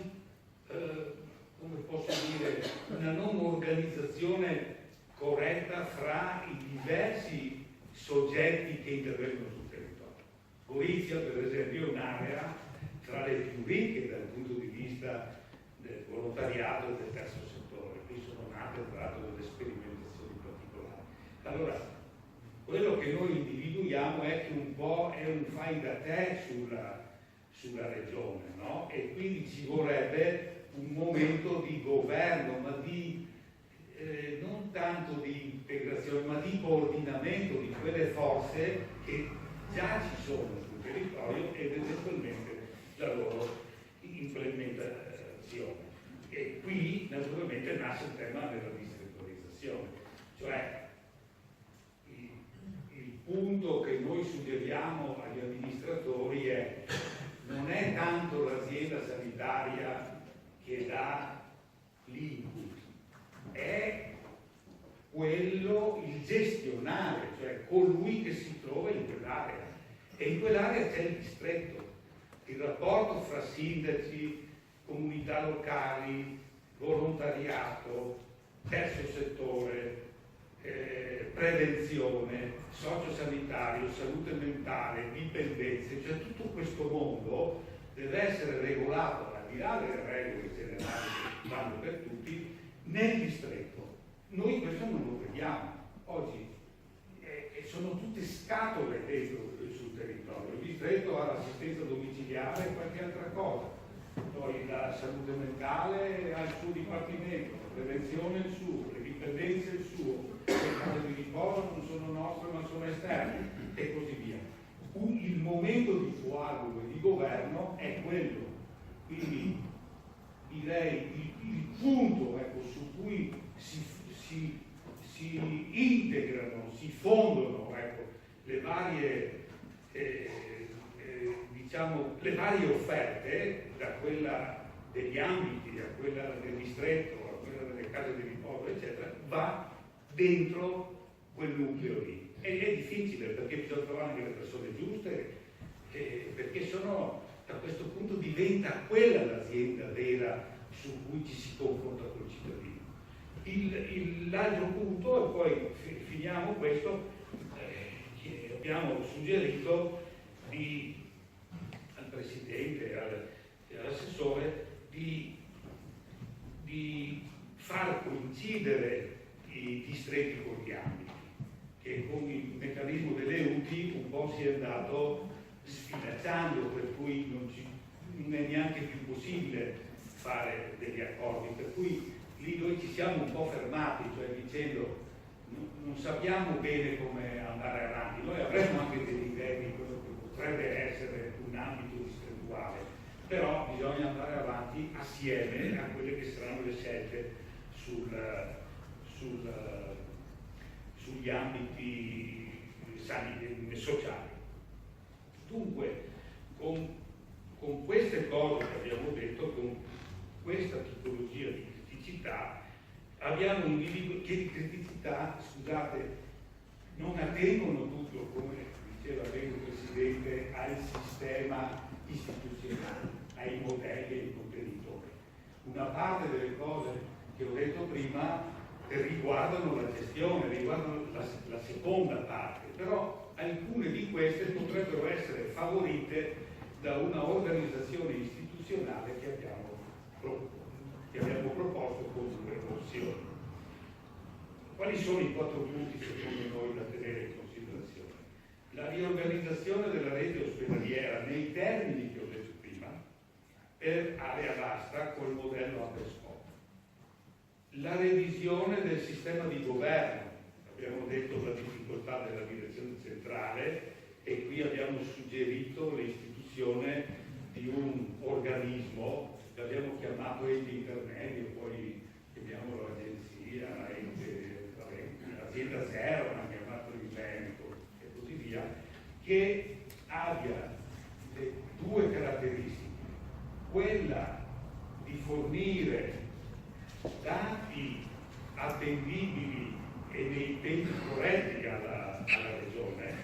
una non organizzazione corretta fra i diversi soggetti che intervengono sul territorio. Gorizia, per esempio, è un'area tra le più ricche dal punto di vista del volontariato e del terzo settore. Qui sono nate tra l'altro delle sperimentazioni particolari. Allora, quello che noi individuiamo è che un po' è un fai da te sulla regione, no? E quindi ci vorrebbe un momento di governo, ma di non tanto di integrazione, ma di coordinamento di quelle forze che già ci sono sul territorio ed eventualmente la loro implementazione. E qui naturalmente nasce il tema della distrettualizzazione, cioè il punto che noi suggeriamo agli amministratori è: non è tanto l'azienda sanitaria che dà l'input, è quello, il gestionale, cioè colui che si trova in quell'area. E in quell'area c'è il distretto, il rapporto fra sindaci, comunità locali, volontariato, terzo settore, prevenzione, sociosanitario, salute mentale, dipendenze, cioè tutto questo mondo deve essere regolato, al di là delle regole generali che vanno per tutti, nel distretto. Noi questo non lo vediamo. Oggi sono tutte scatole dentro sul territorio. Il distretto ha l'assistenza domiciliare e qualche altra cosa. Poi la salute mentale ha il suo dipartimento, la prevenzione il suo, le dipendenze il suo, le case di riposo non sono nostre ma sono esterne e così via. Il momento di dialogo e di governo è quello. Quindi direi il punto, ecco, su cui si integrano, si fondono, ecco, le varie diciamo, le varie offerte, da quella degli ambiti a quella del distretto, a quella delle case di riposo, eccetera, va dentro quel nucleo lì. E è difficile perché bisogna trovare anche le persone giuste, perché da questo punto diventa quella l'azienda vera su cui ci si confronta col cittadino. L'altro punto, e poi finiamo questo, che abbiamo suggerito al Presidente e all'assessore di far coincidere i distretti con gli ambiti, che con il meccanismo delle UTI un po' si è andato sfilacciando, per cui non è neanche più possibile fare degli accordi, per cui lì noi ci siamo un po' fermati, cioè dicendo non sappiamo bene come andare avanti. Noi avremmo anche delle idee di quello che potrebbe essere un ambito distrettuale, però bisogna andare avanti assieme a quelle che saranno le scelte sugli ambiti sociali. Dunque, con queste cose che abbiamo detto, con questa tipologia di criticità, abbiamo individuato che di criticità, scusate, non attengono tutto, come diceva bene il Presidente, al sistema istituzionale, ai modelli e ai contenitori. Una parte delle cose che ho detto prima riguardano la gestione, riguardano la seconda parte, però alcune di queste potrebbero essere favorite da una organizzazione istituzionale che abbiamo proposto con due opzioni. Quali sono i 4 punti secondo noi da tenere in considerazione? La riorganizzazione della rete ospedaliera nei termini che ho detto prima, per area vasta col modello Aperscop. La revisione del sistema di governo, abbiamo detto la difficoltà della direzione centrale e qui abbiamo suggerito l'istituzione di un organismo che abbiamo chiamato ente intermedio, poi chiamiamolo agenzia, azienda zero, abbiamo chiamato il Veneto e così via, che abbia le 2 caratteristiche: quella di fornire dati attendibili e nei tempi corretti alla Regione,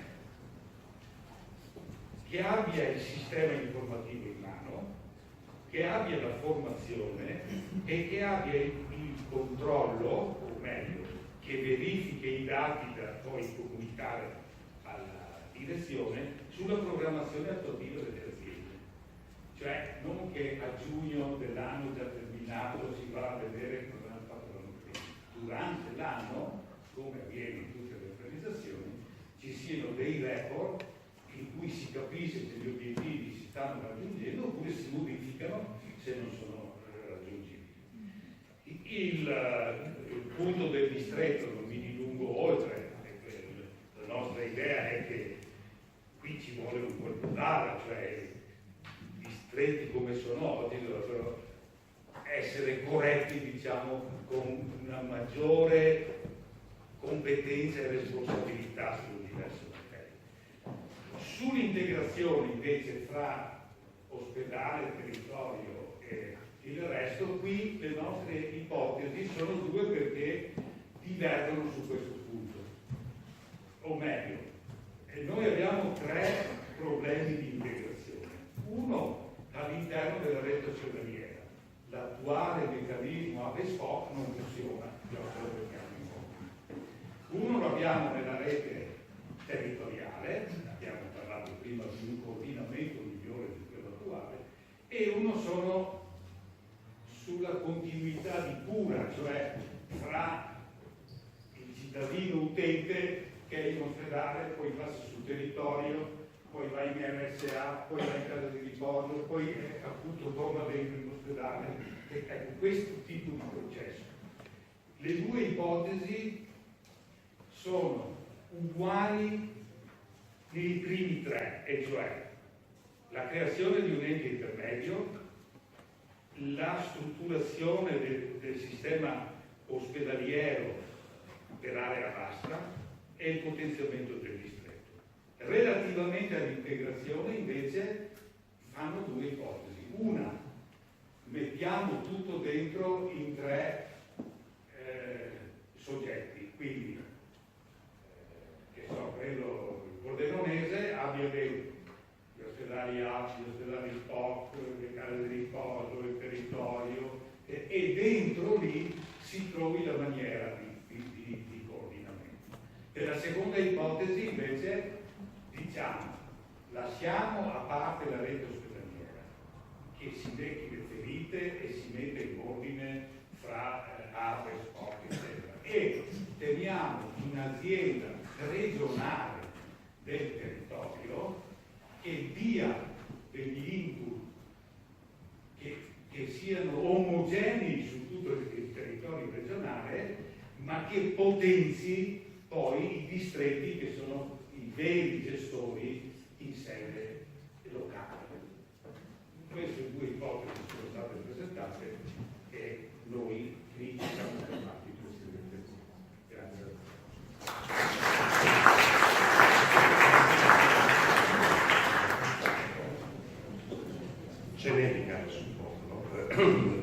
che abbia il sistema informativo in mano, che abbia la formazione e che abbia il controllo, o meglio, che verifichi i dati da poi comunicare alla direzione sulla programmazione attuativa delle aziende. Cioè non che a giugno dell'anno già terminato si va a vedere cosa hanno fatto l'anno prima. Durante l'anno, come avviene in tutte le organizzazioni, ci siano dei report in cui si capisce se gli obiettivi si stanno raggiungendo oppure si modificano se non sono raggiungibili. Il punto del distretto non mi dilungo oltre, la nostra idea è che qui ci vuole un colpo d'ala, cioè i distretti come sono oggi dovrebbero essere corretti, diciamo, con una maggiore competenza e responsabilità sulle diverse materie. Sull'integrazione invece fra ospedale, territorio e il resto, qui le nostre ipotesi sono 2 perché divergono su questo punto. O meglio, noi abbiamo 3 problemi di integrazione. Uno all'interno della rete ospedaliera. L'attuale meccanismo Aperscop non funziona, abbiamo nella rete territoriale, abbiamo parlato prima di un coordinamento migliore di quello attuale, e uno sono sulla continuità di cura, cioè fra il cittadino utente che è in ospedale, poi passa sul territorio, poi va in MSA, poi va in casa di riposo, poi appunto torna dentro in ospedale. Ecco, questo tipo di processo. Le due ipotesi sono uguali nei primi tre, e cioè la creazione di un ente intermedio, la strutturazione del sistema ospedaliero per area vasta e il potenziamento del distretto. Relativamente all'integrazione invece fanno due ipotesi. Una, mettiamo tutto dentro in tre soggetti, quindi che so, quello il pordenonese abbia gli ospedali APS, gli ospedali SPOC, le case di riposo, il territorio, e dentro lì si trovi la maniera di coordinamento. Per la seconda ipotesi invece diciamo, lasciamo a parte la rete ospedaliera, che si becchi le ferite e si mette in ordine fra APE, SPOC, eccetera, e teniamo un'azienda regionale del territorio che dia degli input che siano omogenei su tutto il territorio regionale, ma che potenzi poi i distretti che sono i veri gestori in sede locale. Queste due ipotesi sono state presentate e noi lì siamo fermati, Presidente. Grazie.
Genetica supporto, no?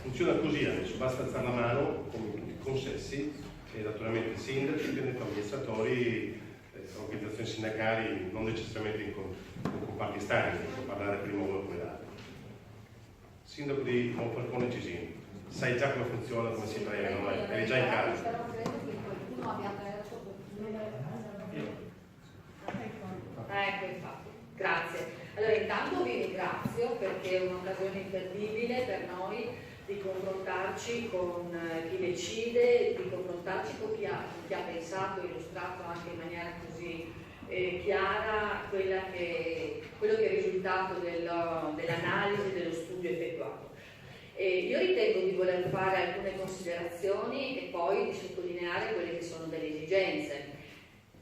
Funziona così adesso, basta alzare la mano come tutti i consessi e naturalmente il sindaco, i amministratori, organizzazioni sindacali, non necessariamente con comparti stagni, posso parlare prima uno come l'altro. Sindaco di Monfalcone Cisino, sai già come funziona, come si prega, no? Eri già in casa.
Però credo che qualcuno abbia aperto ecco, infatti, grazie. Allora intanto vi ringrazio perché è un'occasione imperdibile per noi di confrontarci con chi decide, di confrontarci con chi ha pensato e illustrato anche in maniera così chiara quello che è il risultato dell'analisi, dello studio effettuato. Io ritengo di voler fare alcune considerazioni e poi di sottolineare quelle che sono delle esigenze.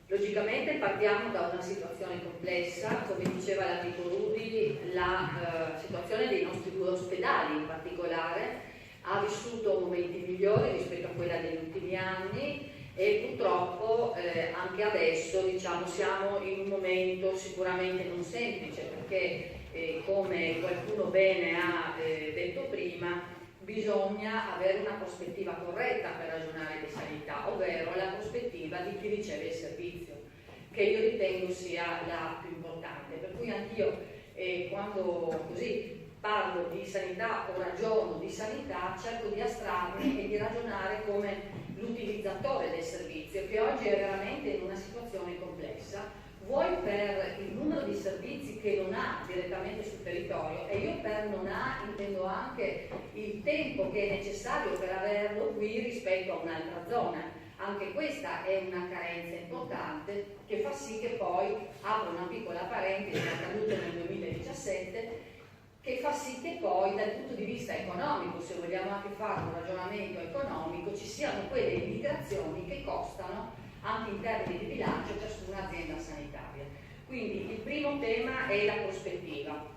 Logicamente partiamo da una situazione complessa, come diceva l'amico Rudi, la situazione dei nostri due ospedali in particolare ha vissuto momenti migliori rispetto a quella degli ultimi anni e purtroppo anche adesso diciamo, siamo in un momento sicuramente non semplice perché come qualcuno bene ha detto prima bisogna avere una prospettiva corretta per ragionare di sanità, ovvero la prospettiva di chi riceve il servizio, che io ritengo sia la più importante. Per cui anch'io quando così parlo di sanità o ragiono di sanità cerco di astrarmi e di ragionare come l'utilizzatore del servizio, che oggi è veramente in una situazione complessa, vuoi per il numero di servizi che non ha direttamente sul territorio, e io per non ha intendo anche il tempo che è necessario per averlo qui rispetto a un'altra zona. Anche questa è una carenza importante che fa sì che poi, apro una piccola parentesi, è accaduto nel 2017, che fa sì che poi dal punto di vista economico, se vogliamo anche fare un ragionamento economico, ci siano quelle immigrazioni che costano anche in termini di bilancio ciascuna azienda sanitaria. Quindi il primo tema è la prospettiva.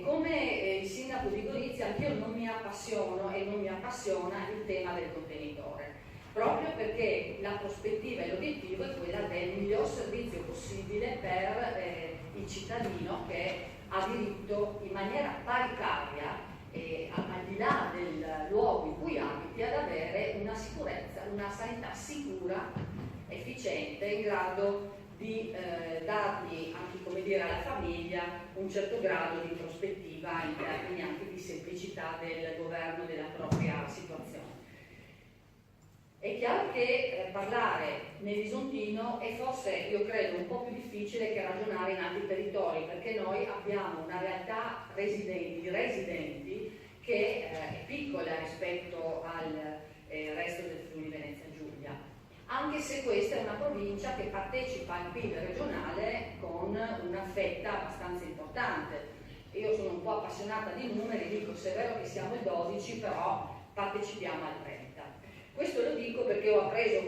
Come il sindaco di Gorizia anch'io non mi appassiono e non mi appassiona il tema del contenitore, proprio perché la prospettiva e l'obiettivo è quella del miglior servizio possibile per il cittadino che ha diritto in maniera paritaria al di là del luogo in cui abiti ad avere una sicurezza, una sanità sicura, efficiente, in grado di dargli anche come dire, alla famiglia un certo grado di prospettiva in termini anche di semplicità del governo della propria situazione. È chiaro che parlare nell'isontino è forse, io credo, un po' più difficile che ragionare in altri territori, perché noi abbiamo una realtà di residenti che è piccola rispetto al resto del Friuli Venezia Giulia, anche se questa è una provincia che partecipa al PIL regionale con una fetta abbastanza importante. Io sono un po' appassionata di numeri, dico se è vero che siamo il 12, però partecipiamo al 30. Questo lo dico perché ho appreso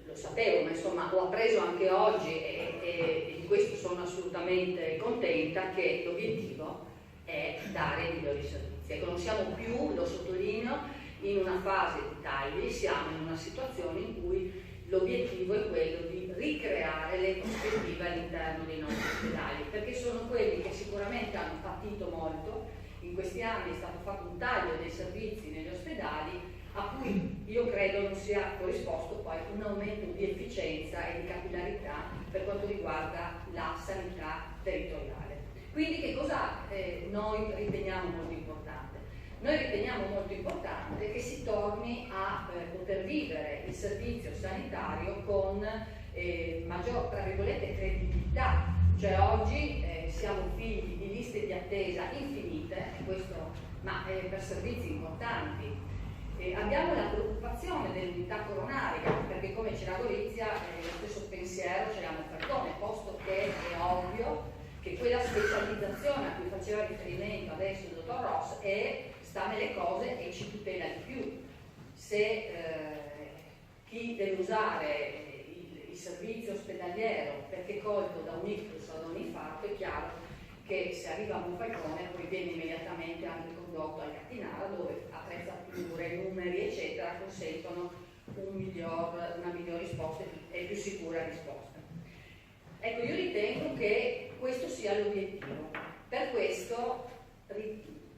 lo sapevo, ma insomma ho appreso anche oggi e di questo sono assolutamente contenta, che l'obiettivo è dare migliori servizi. Ecco, non siamo più, lo sottolineo, in una fase di tagli, siamo in una situazione in cui l'obiettivo è quello di ricreare le prospettive all'interno dei nostri ospedali, perché sono quelli che sicuramente hanno patito molto. In questi anni è stato fatto un taglio dei servizi negli ospedali a cui io credo non sia corrisposto poi un aumento di efficienza e di capillarità per quanto riguarda la sanità territoriale. Quindi che cosa noi riteniamo molto importante? Noi riteniamo molto importante che si torni a poter vivere il servizio sanitario con maggior, tra virgolette, credibilità. Cioè oggi siamo figli di liste di attesa infinite, ma per servizi importanti. Abbiamo la preoccupazione dell'unità coronaria, perché come diceva Gorizia, lo stesso pensiero ce l'abbiamo Falcone, posto che è ovvio che quella specializzazione a cui faceva riferimento adesso il dottor Ross sta nelle cose e ci tutela di più. Se chi deve usare il servizio ospedaliero perché colto da un ictus o da un infarto, è chiaro che se arriva a un Falcone poi viene immediatamente anche condotto al Catinara, dove attrezzature, numeri eccetera consentono una migliore risposta e più sicura risposta. Ecco, io ritengo che questo sia l'obiettivo. Per questo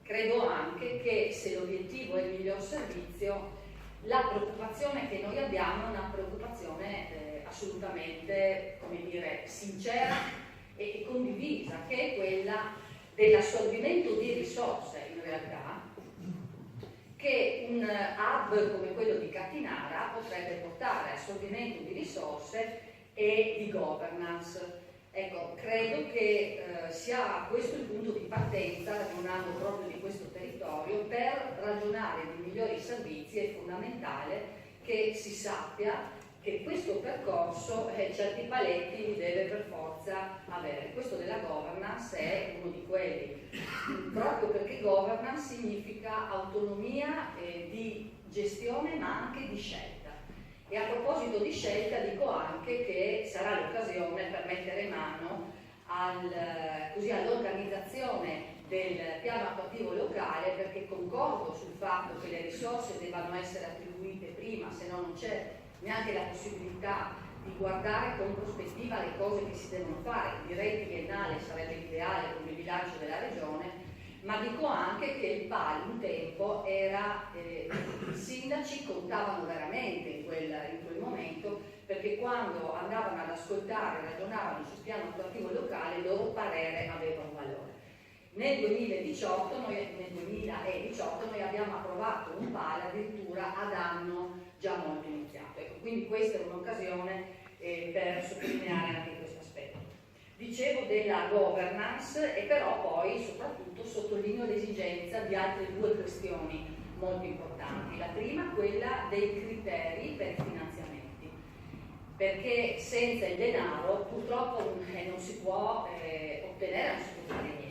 credo anche che se l'obiettivo è il miglior servizio, la preoccupazione che noi abbiamo è una preoccupazione assolutamente, come dire, sincera e condivisa, che è quella dell'assorbimento di risorse, in realtà, che un hub come quello di Catinara potrebbe portare, assorbimento di risorse e di governance. Ecco, credo che sia questo il punto di partenza, ragionando proprio di questo territorio, per ragionare di migliori servizi. È fondamentale che si sappia che questo percorso certi paletti li deve per forza avere. Questo della governance è uno di quelli, proprio perché governance significa autonomia di gestione ma anche di scelta. E a proposito di scelta dico anche che sarà l'occasione per mettere mano all'organizzazione del piano attuativo locale, perché concordo sul fatto che le risorse debbano essere attribuite prima, se no non c'è neanche la possibilità di guardare con prospettiva le cose che si devono fare. Direi triennale sarebbe l'ideale come bilancio della regione, ma dico anche che il PAL un tempo era, i sindaci contavano veramente in quel momento, perché quando andavano ad ascoltare e ragionavano sul piano attuativo locale il loro parere aveva un valore. Nel 2018 noi abbiamo approvato un PAL addirittura ad anno già molto iniziato. Ecco, quindi questa è un'occasione per sottolineare anche questo aspetto. Dicevo della governance e però poi soprattutto sottolineo l'esigenza di altre due questioni molto importanti. La prima, quella dei criteri per i finanziamenti, perché senza il denaro purtroppo non si può ottenere, non si può fare niente.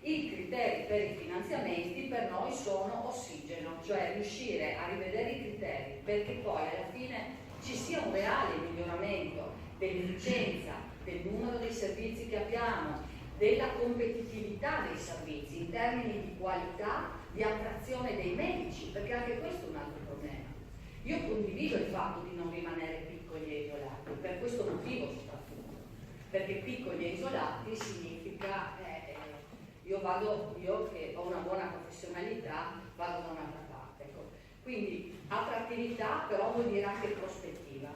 I criteri per i finanziamenti per noi sono ossigeno, cioè riuscire a rivedere i criteri perché poi alla fine ci sia un reale miglioramento dell'efficienza, del numero dei servizi che abbiamo, della competitività dei servizi in termini di qualità, di attrazione dei medici, perché anche questo è un altro problema. Io condivido il fatto di non rimanere piccoli e isolati, per questo motivo soprattutto, perché piccoli e isolati significa io che ho una buona professionalità vado da un'altra parte. Ecco. Quindi attrattività però vuol dire anche prospettiva.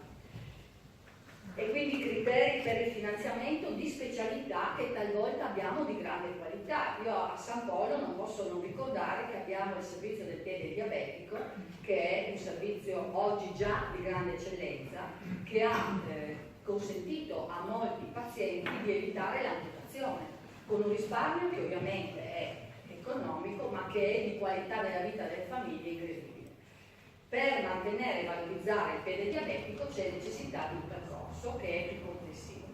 e quindi criteri per il finanziamento di specialità che talvolta abbiamo di grande qualità. Io a San Polo non posso non ricordare che abbiamo il servizio del piede diabetico, che è un servizio oggi già di grande eccellenza, che ha consentito a molti pazienti di evitare l'amputazione, con un risparmio che ovviamente è economico, ma che è di qualità della vita delle famiglie incredibile. Per mantenere e valorizzare il piede diabetico c'è necessità di un percorso che è più complessivo.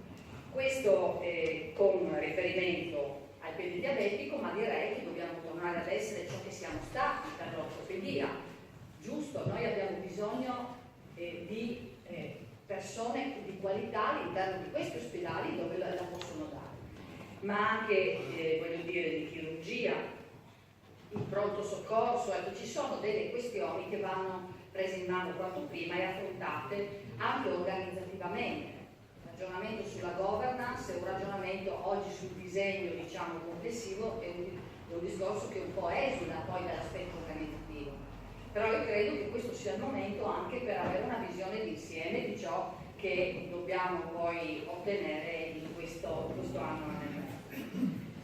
Questo con riferimento al piede diabetico, ma direi che dobbiamo tornare ad essere ciò che siamo stati per l'ortopedia. Giusto, noi abbiamo bisogno di persone di qualità all'interno di questi ospedali dove la possono dare, ma anche voglio dire di chirurgia, il pronto soccorso. Ecco, ci sono delle questioni che vanno prese in mano quanto prima e affrontate anche organizzativamente. Un ragionamento sulla governance, un ragionamento oggi sul disegno, diciamo, complessivo, è un discorso che un po' esula poi dall'aspetto organizzativo. Però io credo che questo sia il momento anche per avere una visione d'insieme di ciò che dobbiamo poi ottenere in questo anno e mezzo.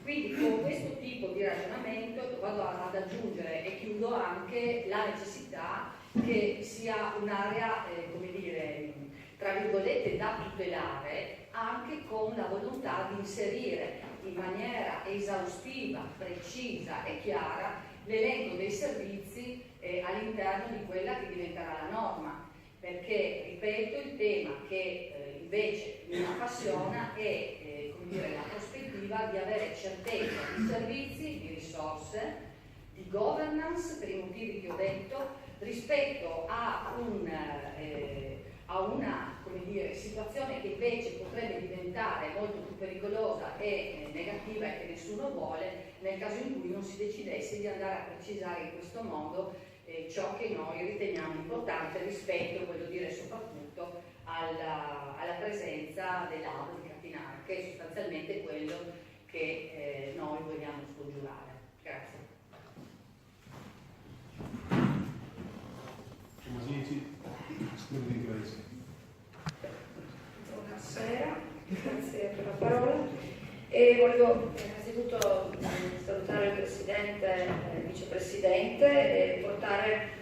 Quindi con questo tipo di ragionamento vado ad aggiungere e chiudo anche la necessità che sia un'area, come dire, tra virgolette da tutelare, anche con la volontà di inserire in maniera esaustiva, precisa e chiara l'elenco dei servizi all'interno di quella che diventerà la norma. Perché, ripeto, il tema che invece mi appassiona è come dire, la prospettiva di avere certezza di servizi, di risorse, di governance, per i motivi che ho detto, rispetto a una come dire, situazione che invece potrebbe diventare molto più pericolosa e negativa e che nessuno vuole nel caso in cui non si decidesse di andare a precisare in questo modo ciò che noi riteniamo importante rispetto, voglio dire, soprattutto alla presenza dell'auto di Catinara, che è sostanzialmente quello che noi vogliamo scongiurare. Grazie.
Buonasera, grazie per la parola. E volevo innanzitutto salutare il Presidente, il Vicepresidente e portare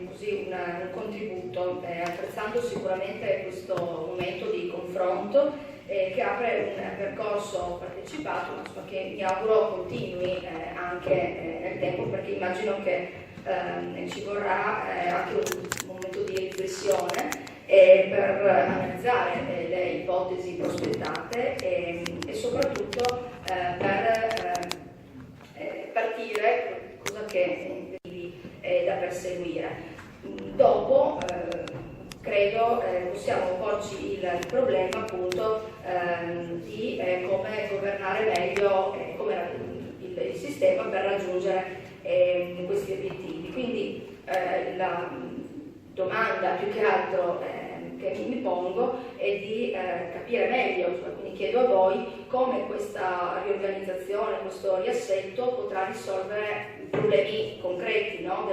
così un contributo, apprezzando sicuramente questo momento di confronto che apre un percorso partecipato, ma che mi auguro continui anche nel tempo, perché immagino che ci vorrà anche un momento di riflessione per analizzare le ipotesi prospettate e soprattutto per partire, cosa che è da perseguire. Dopo credo possiamo porci il problema appunto di come governare meglio il sistema per raggiungere questi obiettivi. Quindi la domanda più che altro che mi pongo è di capire meglio, quindi chiedo a voi come questa riorganizzazione, questo riassetto potrà risolvere problemi concreti, no?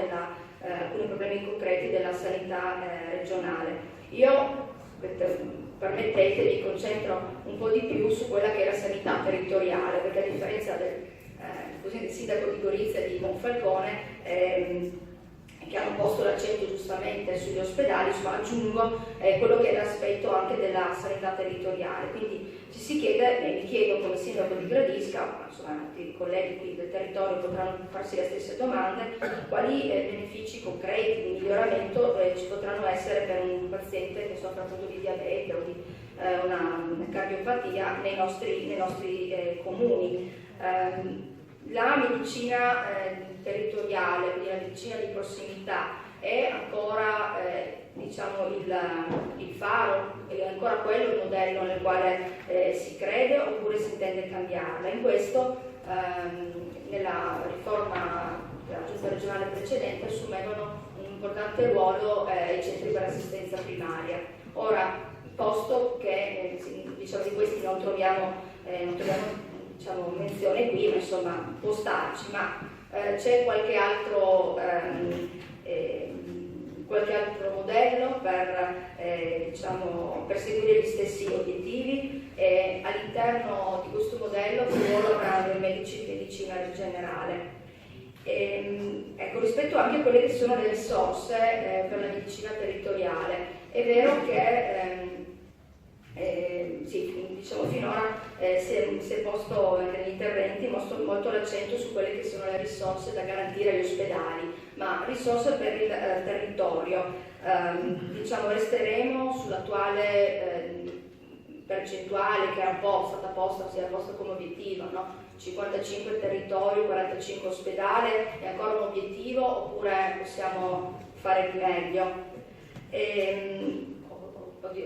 Alcuni problemi concreti della sanità regionale. Io, permettete, mi concentro un po' di più su quella che è la sanità territoriale, perché a differenza del sindaco di Gorizia e di Monfalcone, che hanno posto l'accento giustamente sugli ospedali, insomma aggiungo quello che è l'aspetto anche della sanità territoriale. Quindi ci si chiede, e mi chiedo come sindaco di Gradisca, ma insomma i colleghi qui del territorio potranno farsi le stesse domande, quali benefici concreti di miglioramento ci potranno essere per un paziente che soffre appunto di diabete o di una cardiopatia nei nostri comuni. La medicina territoriale, quindi la medicina di prossimità, è ancora diciamo il faro, è ancora quello il modello nel quale si crede, oppure si intende cambiarla? In questo nella riforma della giunta regionale precedente assumevano un importante ruolo i centri per assistenza primaria. Ora, posto che diciamo di questi non troviamo diciamo, menzione qui, ma insomma può starci, ma c'è qualche altro qualche altro modello per perseguire gli stessi obiettivi, e all'interno di questo modello che ruolo avranno i medici di medicina generale. Ecco, rispetto anche a quelle che sono le risorse per la medicina territoriale, è vero che finora si è posto negli interventi molto l'accento su quelle che sono le risorse da garantire agli ospedali, ma risorse per il territorio. Resteremo sull'attuale percentuale che era stata posta come obiettivo, no? 55 territorio, 45 ospedali, è ancora un obiettivo oppure possiamo fare di meglio?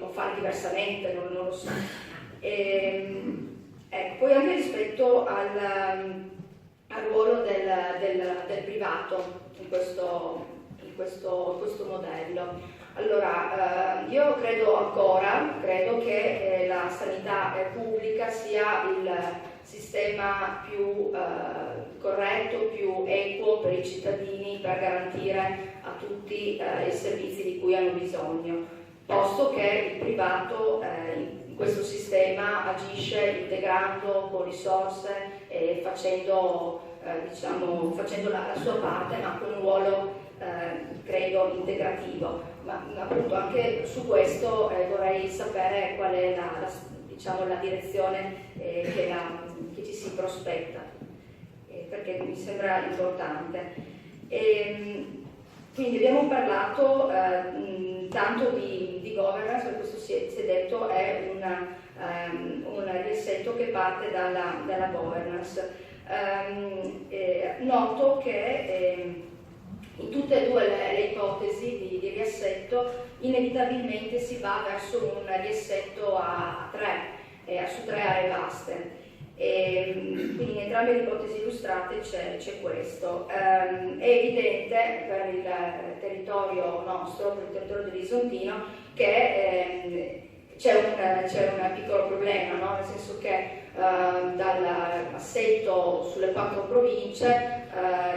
O fare diversamente, non lo so. Poi anche rispetto al ruolo del privato in questo modello. Allora, io credo che la sanità pubblica sia il sistema più corretto, più equo per i cittadini, per garantire a tutti i servizi di cui hanno bisogno, posto che il privato in questo sistema agisce integrando con risorse e facendo la sua parte, ma con un ruolo credo integrativo. Ma appunto anche su questo vorrei sapere qual è la direzione che ci si prospetta, perché mi sembra importante. Quindi abbiamo parlato tanto di governance, per questo si è detto è un riassetto che parte dalla governance. Noto che in tutte e due le ipotesi di riassetto inevitabilmente si va verso un riassetto su 3 aree vaste. Quindi in entrambe le ipotesi illustrate c'è questo. È evidente per il territorio nostro, per il territorio dell'Isontino, che c'è un piccolo problema, no? Nel senso che dall'assetto sulle 4 province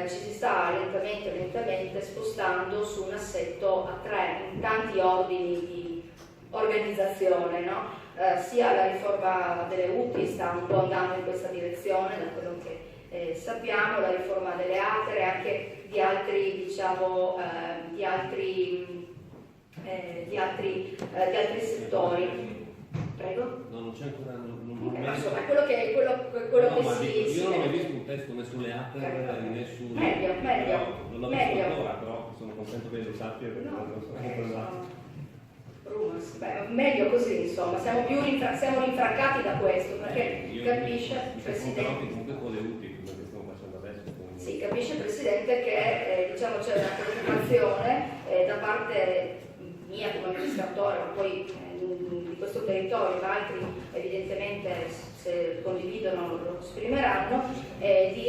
ci si sta lentamente spostando su un assetto a 3 in tanti ordini di organizzazione, no? Sia la riforma delle UTI sta un po' andando in questa direzione, da quello che sappiamo, la riforma delle altre, anche di altri settori. Prego?
No, non c'è ancora.
Insomma, quello che si
io non ho visto un testo né sulle ATER né su.
Meglio.
Non l'ho visto ancora, però sono contento che lo sappia perché non so
meglio così, insomma, siamo rinfraccati da questo, perché capisce il Presidente.
Comunque con le UTI, come stiamo facendo adesso.
Sì, capisce il Presidente che c'è una preoccupazione da parte mia come amministratore, ma poi di questo territorio, ma altri evidentemente se condividono lo esprimeranno, di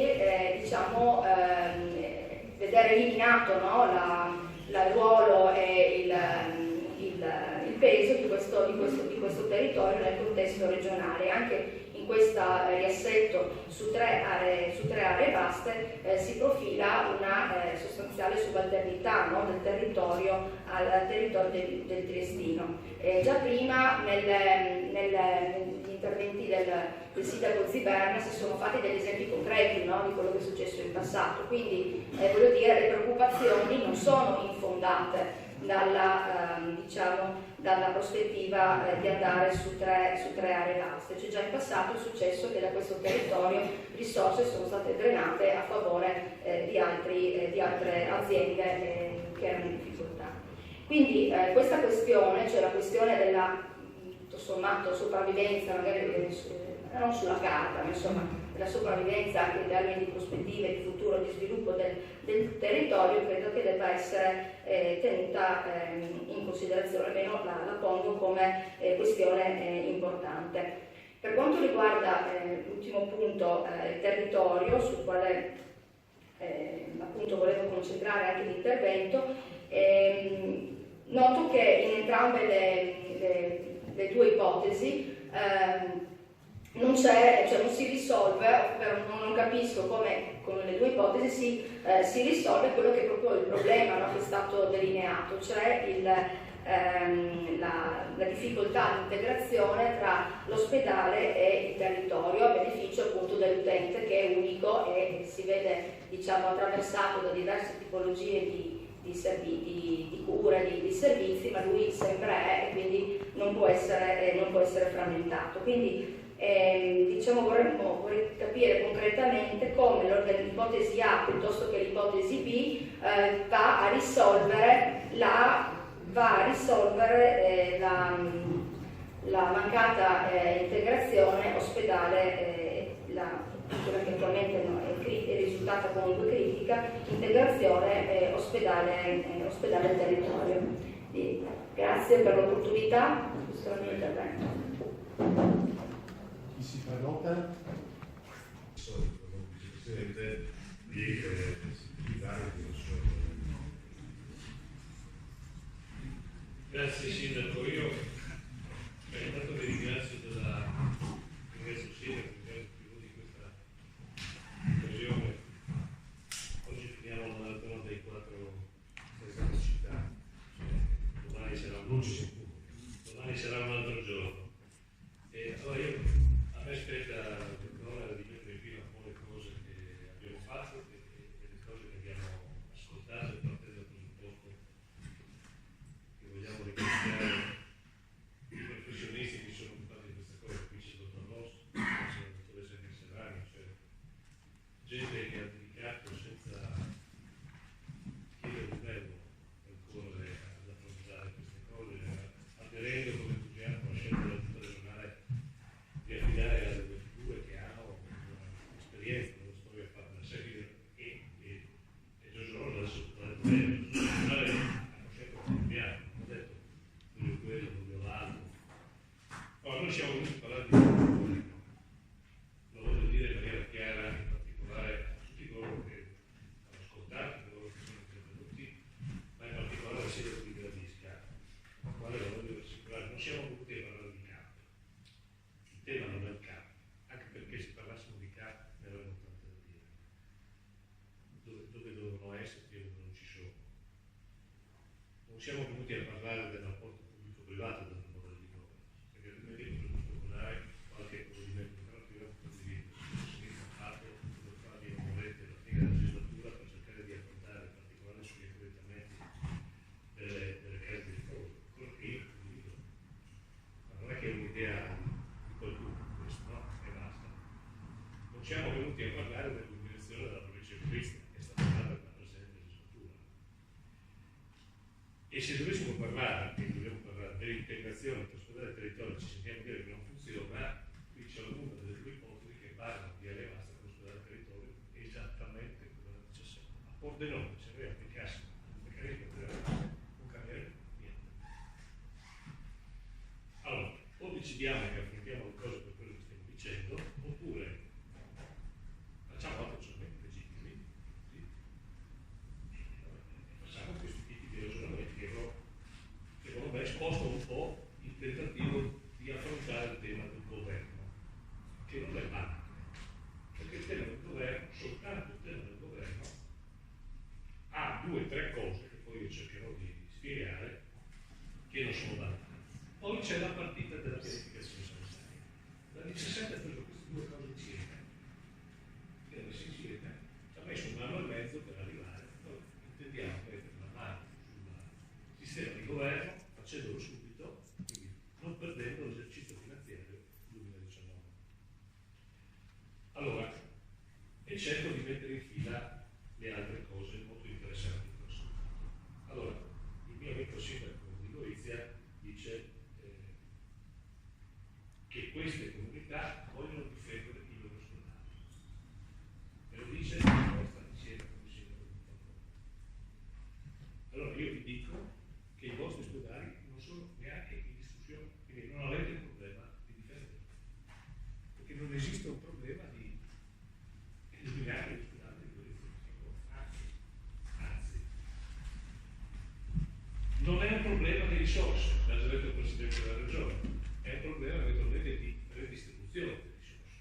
vedere eliminato, no, il ruolo e il peso di questo territorio nel contesto regionale. Anche in questo riassetto su 3 aree vaste si profila una sostanziale subalternità, no, del territorio al territorio del Triestino. Già prima negli interventi del sindaco Ziberna si sono fatti degli esempi concreti, no, di quello che è successo in passato, quindi voglio dire, le preoccupazioni non sono infondate dalla prospettiva di andare su tre aree vaste. Cioè già in passato è successo che da questo territorio risorse sono state drenate a favore di altre aziende che erano in difficoltà. Quindi questa questione, cioè la questione della tutto sommato sopravvivenza, magari non sulla carta, ma insomma della sopravvivenza anche in termini di prospettive, di futuro, di sviluppo del territorio, credo che debba essere tenuta in considerazione, almeno la pongo come questione importante. Per quanto riguarda l'ultimo punto, il territorio, sul quale appunto volevo concentrare anche l'intervento, noto che in entrambe le due ipotesi non si risolve, non capisco come con le due ipotesi si risolve quello che è proprio il problema, no, che è stato delineato, cioè la difficoltà di integrazione tra l'ospedale e il territorio a beneficio appunto dell'utente, che è unico e si vede, diciamo, attraversato da diverse tipologie di cura, di servizi, ma lui sempre è, e quindi non può essere frammentato. Quindi diciamo vorrei capire concretamente come l'ipotesi A piuttosto che l'ipotesi B va a risolvere la mancata integrazione ospedale, quella che attualmente è risultata comunque critica, integrazione ospedale territorio. Quindi, grazie per l'opportunità, questo è il mio intervento.
Chi si prenota?
Presidente, di sensibilizzare che non sono. Grazie Sindaco, io intanto vi ringrazio Sindaco di questa occasione. Oggi finiamo la maratona dei 4 paesi città, domani sarà un altro giorno. E allora a me spetta l'onere di mettere in fila un po' le cose che abbiamo fatto e le cose che abbiamo ascoltato, e partendo dal presupposto che vogliamo ringraziare i professionisti che sono occupati di questa cosa. Qui c'è il dottor Rosso, c'è la dottoressa Serrani, cioè gente che ha dedicato senza chiedere un verbo per correre ad affrontare queste cose, aderendo con entusiasmo a scelta della giunta regionale di affidare a delle figure che hanno un'esperienza, una storia fatta da secoli e Giorgio adesso ha detto bene, hanno scelto di cambiare, hanno detto voglio quello, voglio l'altro. Ora noi siamo venuti a parlare di lavori, lo voglio dire in maniera chiara, in particolare a tutti coloro che hanno ascoltato, coloro che sono intervenuti, ma in particolare al sindaco di Gradisca, al quale lo voglio assicurare, non siamo venuti a parlare di campo. Il tema non è il campo, anche perché se parlassimo di campo ne avremmo tanto da dire. Dove dovevano esserci e dove non ci sono. Non siamo venuti a parlare del rapporto pubblico-privato del modello di governance, perché altrimenti potremmo speculare qualche provvedimento operativo condiviso. Si è fatto per farvi non volete alla fine della legislatura per cercare di affrontare in particolare sugli accreditamenti delle case di riposo, quello che io condivido. Ma non è che è un'idea di qualcuno, questo no, e basta. Non siamo venuti a parlare dell'illuminazione della provincia di Trieste, che è stata fatta nella precedente legislatura. E se dovessimo parlare, e dobbiamo parlare dell'integrazione tra ospedale e territorio, ci sentiamo dire che non funziona, qui c'è una delle due ipotesi che parlano di Alevastra con ospedale e territorio esattamente come la 17. A Pordenone, se noi applicassimo il meccanismo non cambierebbe niente. Allora, o decidiamo che affrontiamo le cose per quello che stiamo dicendo, oppure facciamo altri ragionamenti legittimi, sì. Facciamo questi tipi di ragionamenti che secondo me spostano un po' il tentativo di affrontare il tema del governo, che non è banale, perché il tema del governo, soltanto il tema del governo, ha 2 o 3 cose che poi io cercherò di spiegare, che non sono banali. Poi c'è la partita della pianificazione sanitaria. La 17 ha preso queste 2 cose insieme, ci ha messo un anno e mezzo per arrivare. Noi intendiamo mettere la mano sul sistema di governo, facendolo subito, quindi non perdendo l'esercizio finanziario 2019. Allora, e cerco di mettere in fila le altre cose molto interessanti che ho ascoltato. Allora, il mio amico sindaco di Gorizia dice che queste comunità vogliono difendere i loro ospedali. E lo dice la nostra insieme come sindaco di Pavone. Allora io vi dico che i vostri ospedali non sono neanche in discussione, quindi non avete il problema di difenderli. Perché non esiste un problema di eliminare gli ospedali di Gorizia. Anzi. Non è un problema di risorse, l'ha già detto il Presidente della Regione, è un problema eventualmente di redistribuzione delle risorse.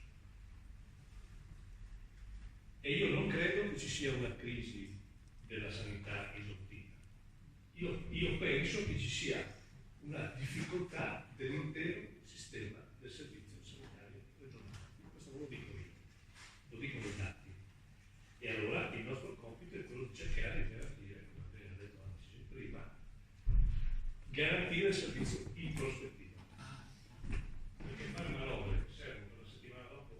E io non credo crisi della sanità esontina. Io penso che ci sia una difficoltà dell'intero sistema del servizio sanitario regionale. Questo non lo dico io, lo dicono i dati. E allora il nostro compito è quello di cercare di garantire, come abbiamo detto anche prima, garantire il servizio in prospettiva. Perché fare manovre che servono per la settimana dopo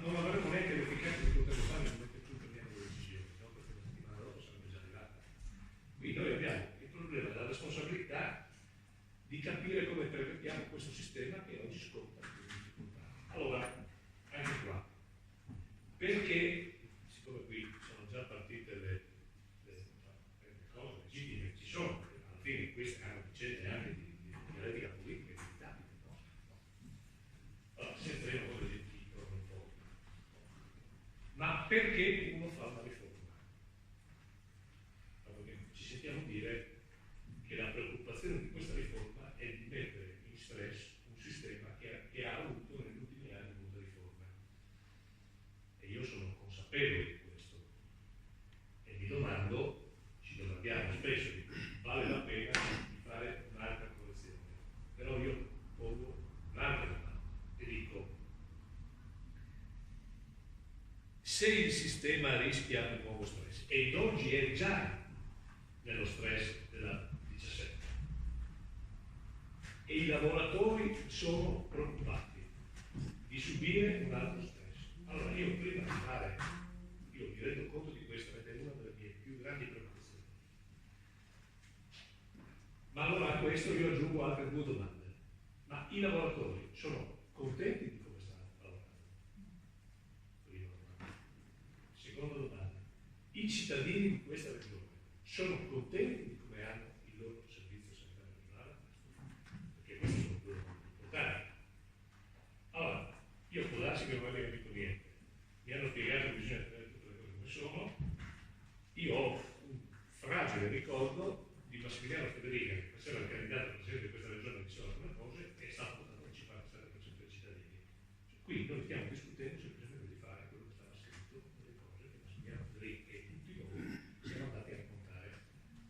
non avremo neanche l'efficacia di poterlo fare nel momento in cui prendiamo le decisioni, no? Perché la settimana dopo sarebbe già arrivata. Quindi noi abbiamo il problema della responsabilità di capire come prevendiamo questo sistema che oggi sconta le difficoltà. Allora, anche qua, perché, siccome qui sono già partite le cose legittime, ci sono, alla fine queste hanno vicende anche di dialettica politica inevitabile, no? Allora, se entriamo con le un po'. Ma perché uno fa una riforma? Perché ci sentiamo dire che la preoccupazione di questa riforma è di mettere in stress un sistema che ha avuto negli ultimi anni molte riforme. E io sono consapevole di questo. E mi domando, ci domandiamo spesso, vale la pena di fare un'altra correzione. Però io pongo un'altra domanda e dico, se il sistema rischia un nuovo stress, ed oggi è già nello stress della 17, e i lavoratori sono preoccupati di subire un altro stress, allora io prima di fare, io mi rendo conto di questa ed è una delle mie più grandi preoccupazioni. Ma allora a questo io aggiungo altre due domande. Ma i lavoratori sono contenti di come stanno lavorando? Prima domanda. Seconda domanda. I cittadini di questa regione sono contenti di come hanno il loro servizio sanitario regionale? Perché questo sono due punti importanti. Allora, io può darsi che non abbia capito niente. Mi hanno spiegato che bisogna tenere tutte le cose come sono. Io ho un fragile ricordo di Massimiliano Federica, che faceva il candidato presidente di questa regione, diceva alcune cose e è stato votato il 57% dei cittadini. Qui noi stiamo discutendo semplicemente di fare quello che stava scritto nelle cose che Massimiliano Federica e tutti noi siamo andati a raccontare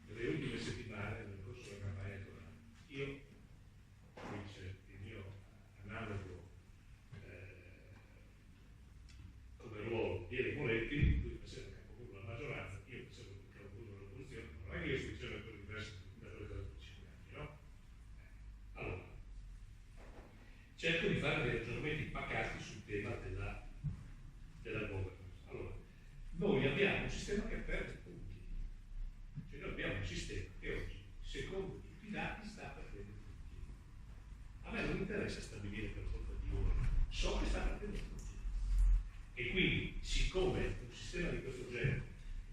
nelle ultime settimane nel corso della campagna elettorale. Io, qui c'è il mio analogo come ruolo di Ele Moretti, lui faceva il capogruppo della maggioranza, io facevo il capogruppo dell'opposizione, non è che io sto dicendo cose diverse da quelle della precedenti, no? Allora, cerco di fare dei ragionamenti pacati sul tema della governance. Allora, noi abbiamo un sistema che perde punti, cioè noi abbiamo un sistema che oggi, secondo tutti i dati, sta perdendo punti. A me non interessa stabilire per forza di ora, so che sta perdendo punti. E quindi, siccome un sistema di questo genere,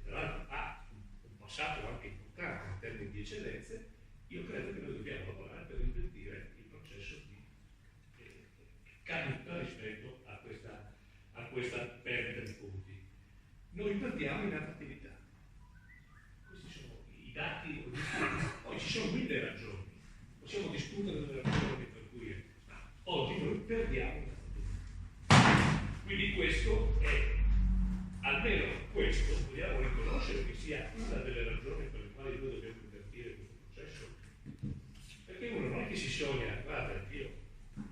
tra l'altro ha un passato anche importante in termini di eccellenze, io credo che noi dobbiamo lavorare per invertire il processo di caduta rispetto a questa perdita di punti. Noi perdiamo in attrattività. Questi sono i dati oggettivi. Poi ci sono mille ragioni. Possiamo discutere delle ragioni per cui oggi noi perdiamo in attrattività. Quindi questo è, almeno questo, vogliamo riconoscere che sia una delle ragioni per le quali noi dobbiamo invertire questo processo. Perché uno non è che si sogna, guarda, io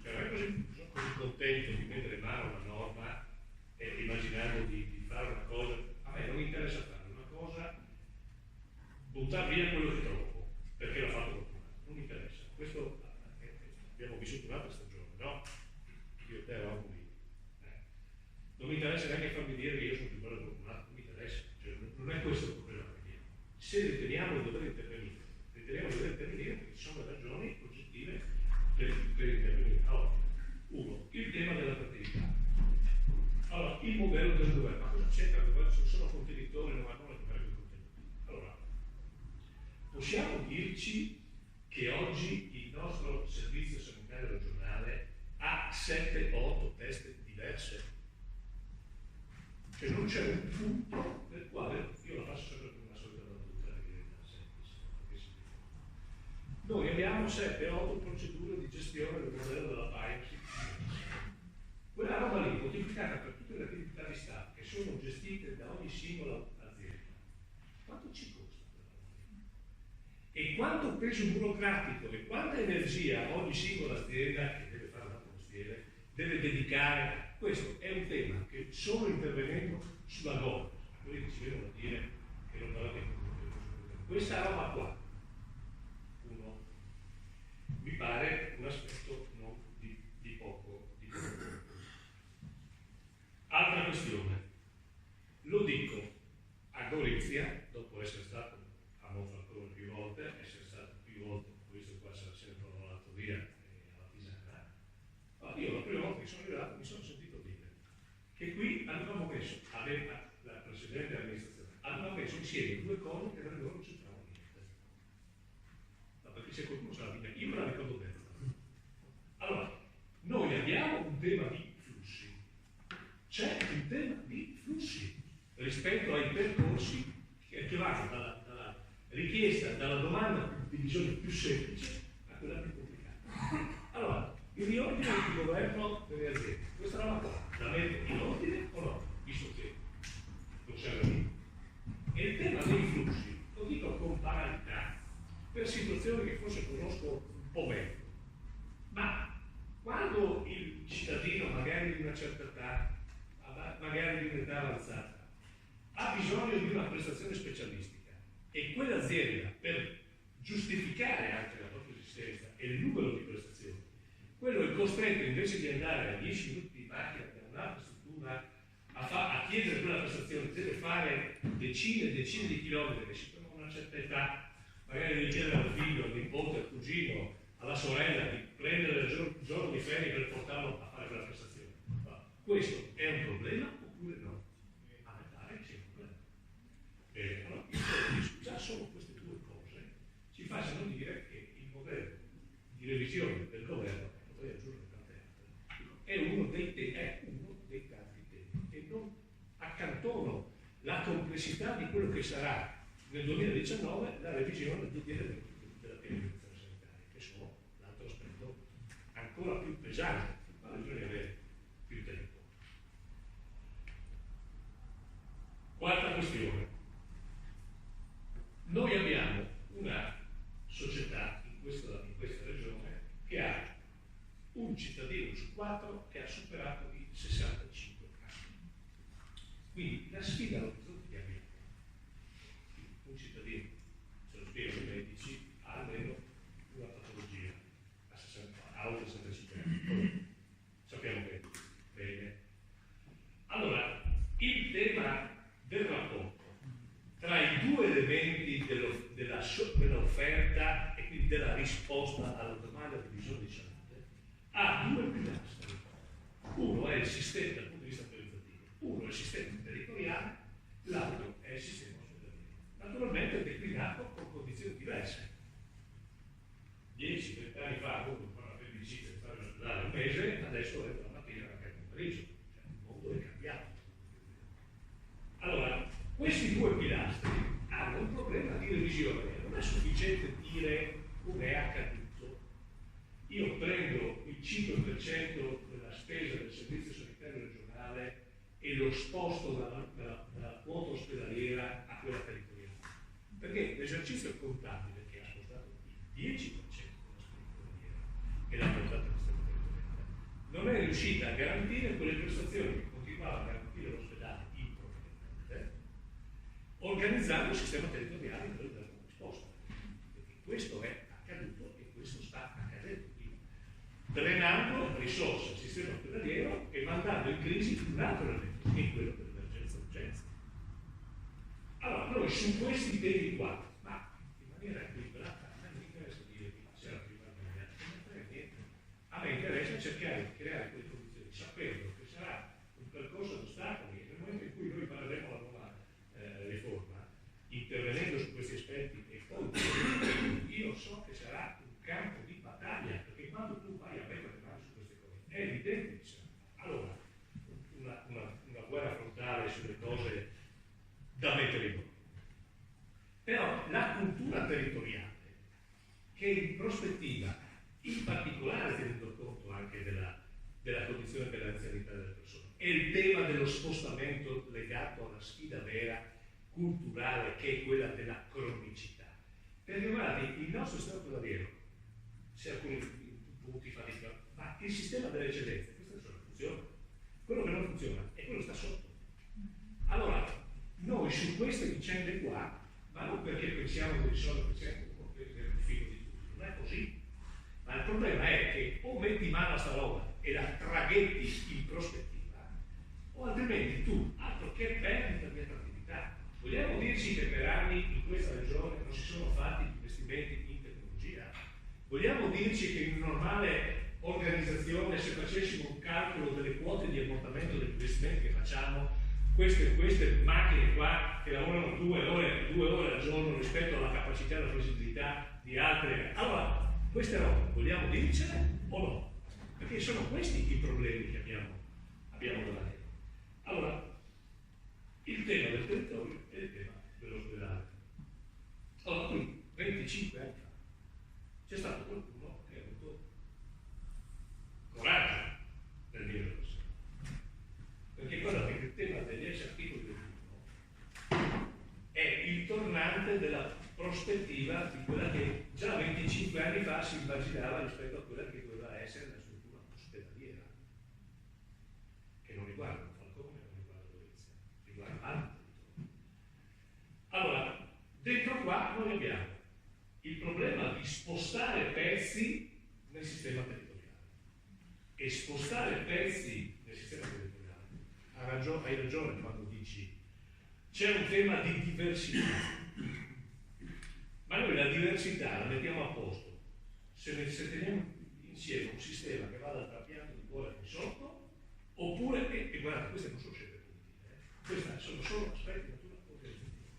cioè, non è così, sono così contento di mettere in mano una norma e immaginando di fare una cosa, a me non mi interessa fare una cosa, buttare via quello che trovo, perché l'ha fatto qualcun altro, non mi interessa. Questo abbiamo vissuto un'altra stagione, no? Io e te eravamo lì. Non mi interessa neanche farmi dire che io sono più bello di qualcun altro, non mi interessa, cioè, non è questo il problema che abbiamo. Se riteniamo di dover intervenire perché ci sono ragioni oggettive per intervenire. Allora, uno, il tema dell'attrattività. Allora, il modello del governo, ma cosa c'entra il governo? Se sono contenitori, non hanno le contenuti. Allora, possiamo dirci che oggi il nostro servizio sanitario regionale ha 7 o 8 teste diverse? Cioè non c'è un punto nel quale, io la faccio sempre con una solita battuta che diventa semplice. Noi abbiamo 7 o 8 procedure di gestione del modello della privacy. Quella roba lì moltiplicata per tutte le attività di Stato che sono gestite da ogni singolo e quanto peso burocratico e quanta energia ogni singola azienda che deve fare un mestiere deve dedicare a questo. È un tema che solo intervenendo sulla governance, quelli che ci vengono a dire che non dovete questa roba qua, uno, mi pare un aspetto non di poco. Altra questione, lo dico a Gorizia, dopo essere stato a Monfalcone più volte, essere stato più volte, questo qua sarà sempre volato via alla Pisana, ma io la prima volta che sono arrivato mi sono sentito dire che qui avevamo messo, la precedente amministrazione, avevamo messo insieme due cose che da loro non c'entravano niente. Ma perché se qualcuno sa la vigna, io me la ricordo bene. Allora, noi abbiamo un tema di flussi, c'è un tema di flussi rispetto ai percorsi che vanno dalla richiesta, dalla domanda di bisogno più semplice a quella più complicata. Allora, il riordine di governo delle aziende, questa roba qua, la mette in ordine o no? Visto che non serve lì. E il tema dei flussi, lo dico con banalità, per situazioni che forse conosco un po' meglio, ma quando il cittadino, magari di una certa età, magari di un'età avanzata, ha bisogno di una prestazione specialistica e quell'azienda, per giustificare anche la propria esistenza e il numero di prestazioni, quello è costretto, invece di andare a 10 minuti di macchina da un'altra struttura a chiedere quella prestazione, deve fare decine e decine di chilometri, che si trovano a una certa età, magari devi chiedere al figlio, al nipote, al cugino, alla sorella di prendere il giorno di ferie per portarlo a fare quella prestazione. Ma questo è un problema oppure no? A me pare che sia un problema. Allora, già solo queste due cose ci facciano dire che il modello di revisione del governo, potrei aggiungere tante altre, è uno dei tanti temi e non accantono la complessità di quello che sarà nel 2019 la revisione del DDL della pianificazione sanitaria, che sono l'altro aspetto ancora più pesante, ma bisogna avere più tempo. Quarta questione. Noi abbiamo una società in questa regione che ha un cittadino su 4 che ha superato i 65 anni. Quindi la sfida all'orizzonte che abbiamo. Un cittadino, se lo spiegano i medici, ha almeno una patologia a oltre 65 anni. Sappiamo bene. Allora, il tema del rapporto tra i due elementi dell'offerta e quindi della risposta alla domanda di bisogno di salute ha due pilastri. Uno è il sistema dal punto di vista organizzativo, uno è il sistema territoriale, l'altro è il sistema ospedaliero. Naturalmente è declinato con condizioni diverse. 10-20 anni fa uno fa una appendicite e stava in ospedale un mese, adesso è la mattina anche il pomeriggio. Cioè, il mondo è cambiato. Allora, questi due pilastri hanno un problema di revisione. Non è sufficiente dire come è accaduto. Io prendo il 5% della spesa del servizio sanitario regionale e lo sposto dalla quota ospedaliera a quella territoriale. Perché l'esercizio contabile che ha spostato il 10% della spesa ospedaliera e l'ha portato alla spesa territoriale non è riuscita a garantire quelle prestazioni che continuava a garantire l'ospedale organizzando il sistema territoriale per dare una risposta. Perché questo è accaduto e questo sta accadendo. Drenando risorse al sistema ospedaliero e mandando in crisi un altro elemento, che è quello dell'emergenza-urgenza. Allora, noi su questi temi qua, ma in maniera equilibrata, a me non interessa dire che c'era prima niente. A me interessa cercare di creare quelle condizioni, sapendo che sarà un percorso ad ostacoli e nel momento in cui noi parleremo la nuova riforma, intervenendo su questi aspetti e poi io so che sarà un campo di battaglia, perché quando tu vai a mettere mano su queste cose è evidente che sarà. Allora, una guerra frontale sulle cose da mettere in ordine. Però la cultura territoriale, che in prospettiva, in particolare tenendo conto anche della condizione dell'anzianità delle persone, e il tema dello spostamento legato alla sfida vera culturale che è quella della cronicità. Perché guardate, il nostro sistema ospedaliero, se alcuni punti fatica, ma il sistema delle eccellenze, questa funziona. Quello che non funziona è quello che sta sotto. Allora, noi su queste vicende qua, ma non perché pensiamo di risolvere il figlio di tutti, non è così. Ma il problema è che o metti mano a sta roba e la traghetti in prospettiva, o altrimenti tu, altro che perdita di attrattività. Vogliamo dirci che per anni in questa regione non si sono fatti investimenti in tecnologia? Vogliamo dirci che in normale organizzazione, se facessimo un calcolo delle quote di ammortamento degli investimenti che facciamo, queste macchine qua che lavorano 2 ore al giorno rispetto alla capacità e alla flessibilità di altre, allora queste robe vogliamo dircene o no? Perché sono questi i problemi che abbiamo davanti. Allora, il tema del territorio e il tema dell'ospedale. Allora, qui 25 anni fa c'è stato qualcuno che ha avuto coraggio nel dire così. Perché guardate che il tema degli ex articoli del libro è il tornante della prospettiva di quella che già 25 anni fa si immaginava rispetto a quella che doveva essere la struttura ospedaliera, che non riguarda Falcone, non riguarda Gorizia, riguarda altri territori. Allora, dentro qua noi abbiamo il problema di spostare pezzi nel sistema territoriale. E spostare pezzi nel sistema territoriale, hai ragione quando dici c'è un tema di diversità, ma noi la diversità la mettiamo a posto se teniamo insieme un sistema che va dal trapianto di cuore di sotto, oppure, e guardate, queste non sono scelte politiche, questi sono solo aspetti di natura organizzativa.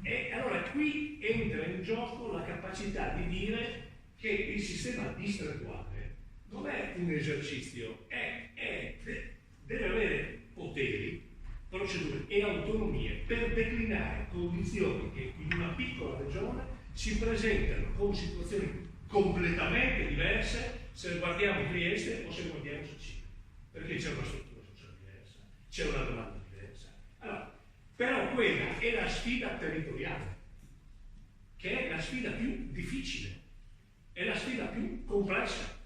E allora qui entra in gioco la capacità di dire che il sistema distrettuale non è un esercizio, deve avere poteri, procedure e autonomie per declinare condizioni che in una piccola regione si presentano con situazioni completamente diverse se guardiamo Trieste o se guardiamo Sicilia, perché c'è una struttura sociale diversa, c'è una domanda diversa. Allora, però quella è la sfida territoriale, che è la sfida più difficile, è la sfida più complessa,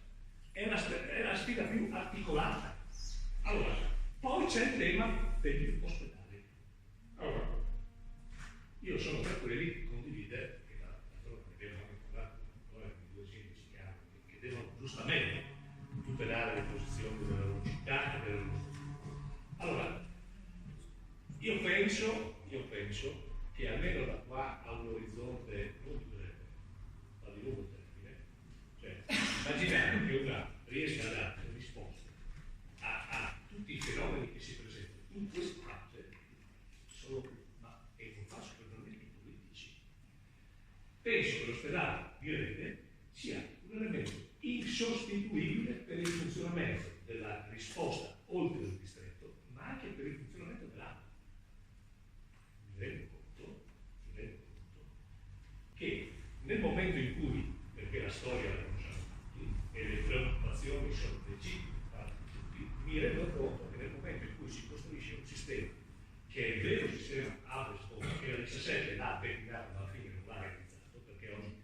è la sfida più articolata. Allora, poi c'è il tema degli ospedali. Allora, io sono tra quelli che condivide, che d'altronde ne abbiamo anche parlato, di due sindaci che devono giustamente tutelare le posizioni della loro città e delle loro strutture. Allora, io penso che almeno da qua a un orizzonte non di breve, ma di lungo termine, cioè immaginare che una riesca a dare risposte a tutti i fenomeni che si presentano in queste case e non faccio personalmente politici. Penso che l'ospedale di Rete sia un elemento insostituibile per il funzionamento della risposta oltre il distretto, ma anche per il funzionamento dell'ANA. Mi rendo conto che nel momento in cui, perché la storia la conosciamo tutti e le preoccupazioni sono legittime, mi rendo conto che nel momento in cui si costruisce un sistema che è il vero sistema hub-and-spoke, che la 17 l'ha declinato, ma alla fine non l'ha realizzato, perché oggi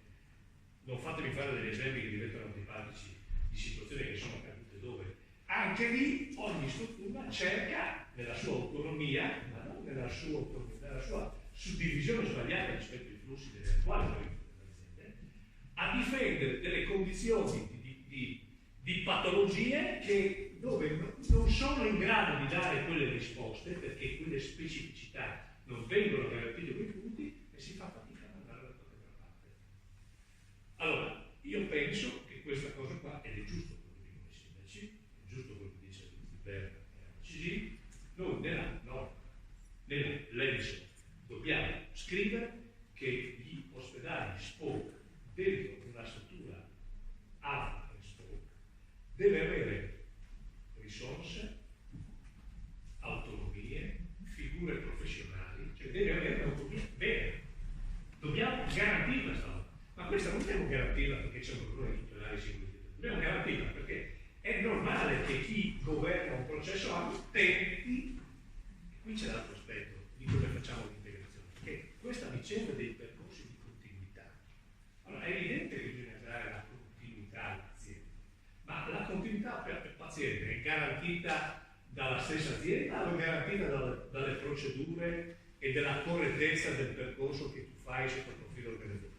non fatemi fare degli esempi che diventano antipatici di situazioni che sono accadute dove anche lì ogni struttura cerca nella sua autonomia, ma non nella sua suddivisione sbagliata rispetto ai flussi delle attuali aziende, a difendere delle condizioni di patologie dove non sono in grado di dare quelle risposte perché quelle specificità non vengono garantite quei punti e si fa fatica ad andare da qualche altra parte. Allora, io penso che questa cosa qua, ed è giusto quello che dicono i sindaci, è giusto quello che dice Berna e ACG, noi nella legge dobbiamo scrivere che gli ospedali spoke dentro una struttura hub e spoke deve avere risorse, autonomie, figure professionali, cioè deve avere un'autonomia vera. Dobbiamo garantirla questa cosa. Ma questa non dobbiamo garantirla perché c'è un problema di tutelare i singoli, dobbiamo garantirla perché è normale che chi governa un processo ampio tenti, e qui c'è l'altro aspetto di come facciamo l'integrazione, perché questa vicenda dei percorsi di continuità garantita dalla stessa azienda o è garantita dalle procedure e dalla correttezza del percorso che tu fai sotto il profilo organizzativo?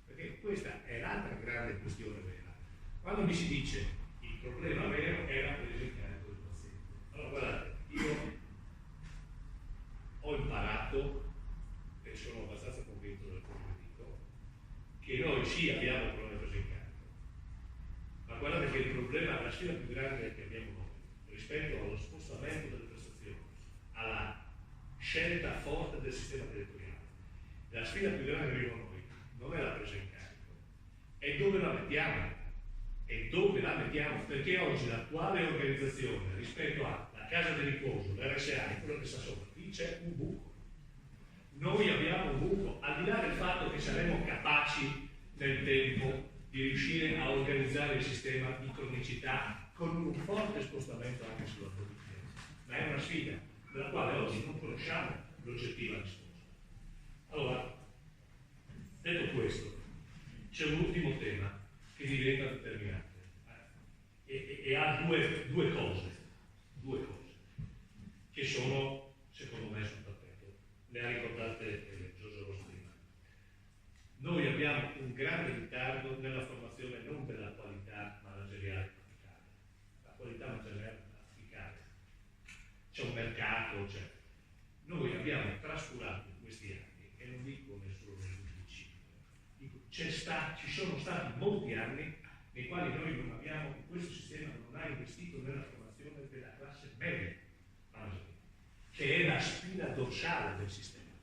Perché questa è l'altra grande questione vera. Quando mi si dice il problema vero è la presa in carico del paziente. Allora guardate, io ho imparato, e sono abbastanza convinto del quello che dico, che noi sì abbiamo un problema di presa in carico, ma guardate che il problema, la sfida più grande che abbiamo noi rispetto allo spostamento delle prestazioni, alla scelta forte del sistema territoriale, la sfida più grande che abbiamo noi non è la presa in carico, è dove la mettiamo. E dove la mettiamo? Perché oggi l'attuale organizzazione rispetto alla casa di riposo, l'RSA e quello che sta sopra, lì c'è un buco. Noi abbiamo un buco, al di là del fatto che saremo capaci nel tempo di riuscire a organizzare il sistema di cronicità con un forte spostamento anche sulla produzione. Ma è una sfida della quale oggi non conosciamo l'oggettiva risposta. Allora, detto questo, c'è un ultimo tema che diventa determinante e ha due cose che sono secondo me sul tappeto, le ha ricordate Giorgio Rosso prima. Noi abbiamo un grande ritardo nella formazione non della qualità manageriale aplicata, la qualità manageriale applicata, c'è un mercato, noi abbiamo trascurato in questi anni, e non dico solo negli ultimi 5, ci sono stati molti anni nei quali noi non abbiamo, questo sistema non ha investito nella formazione della classe media manageriale, che è la spina dorsale del sistema.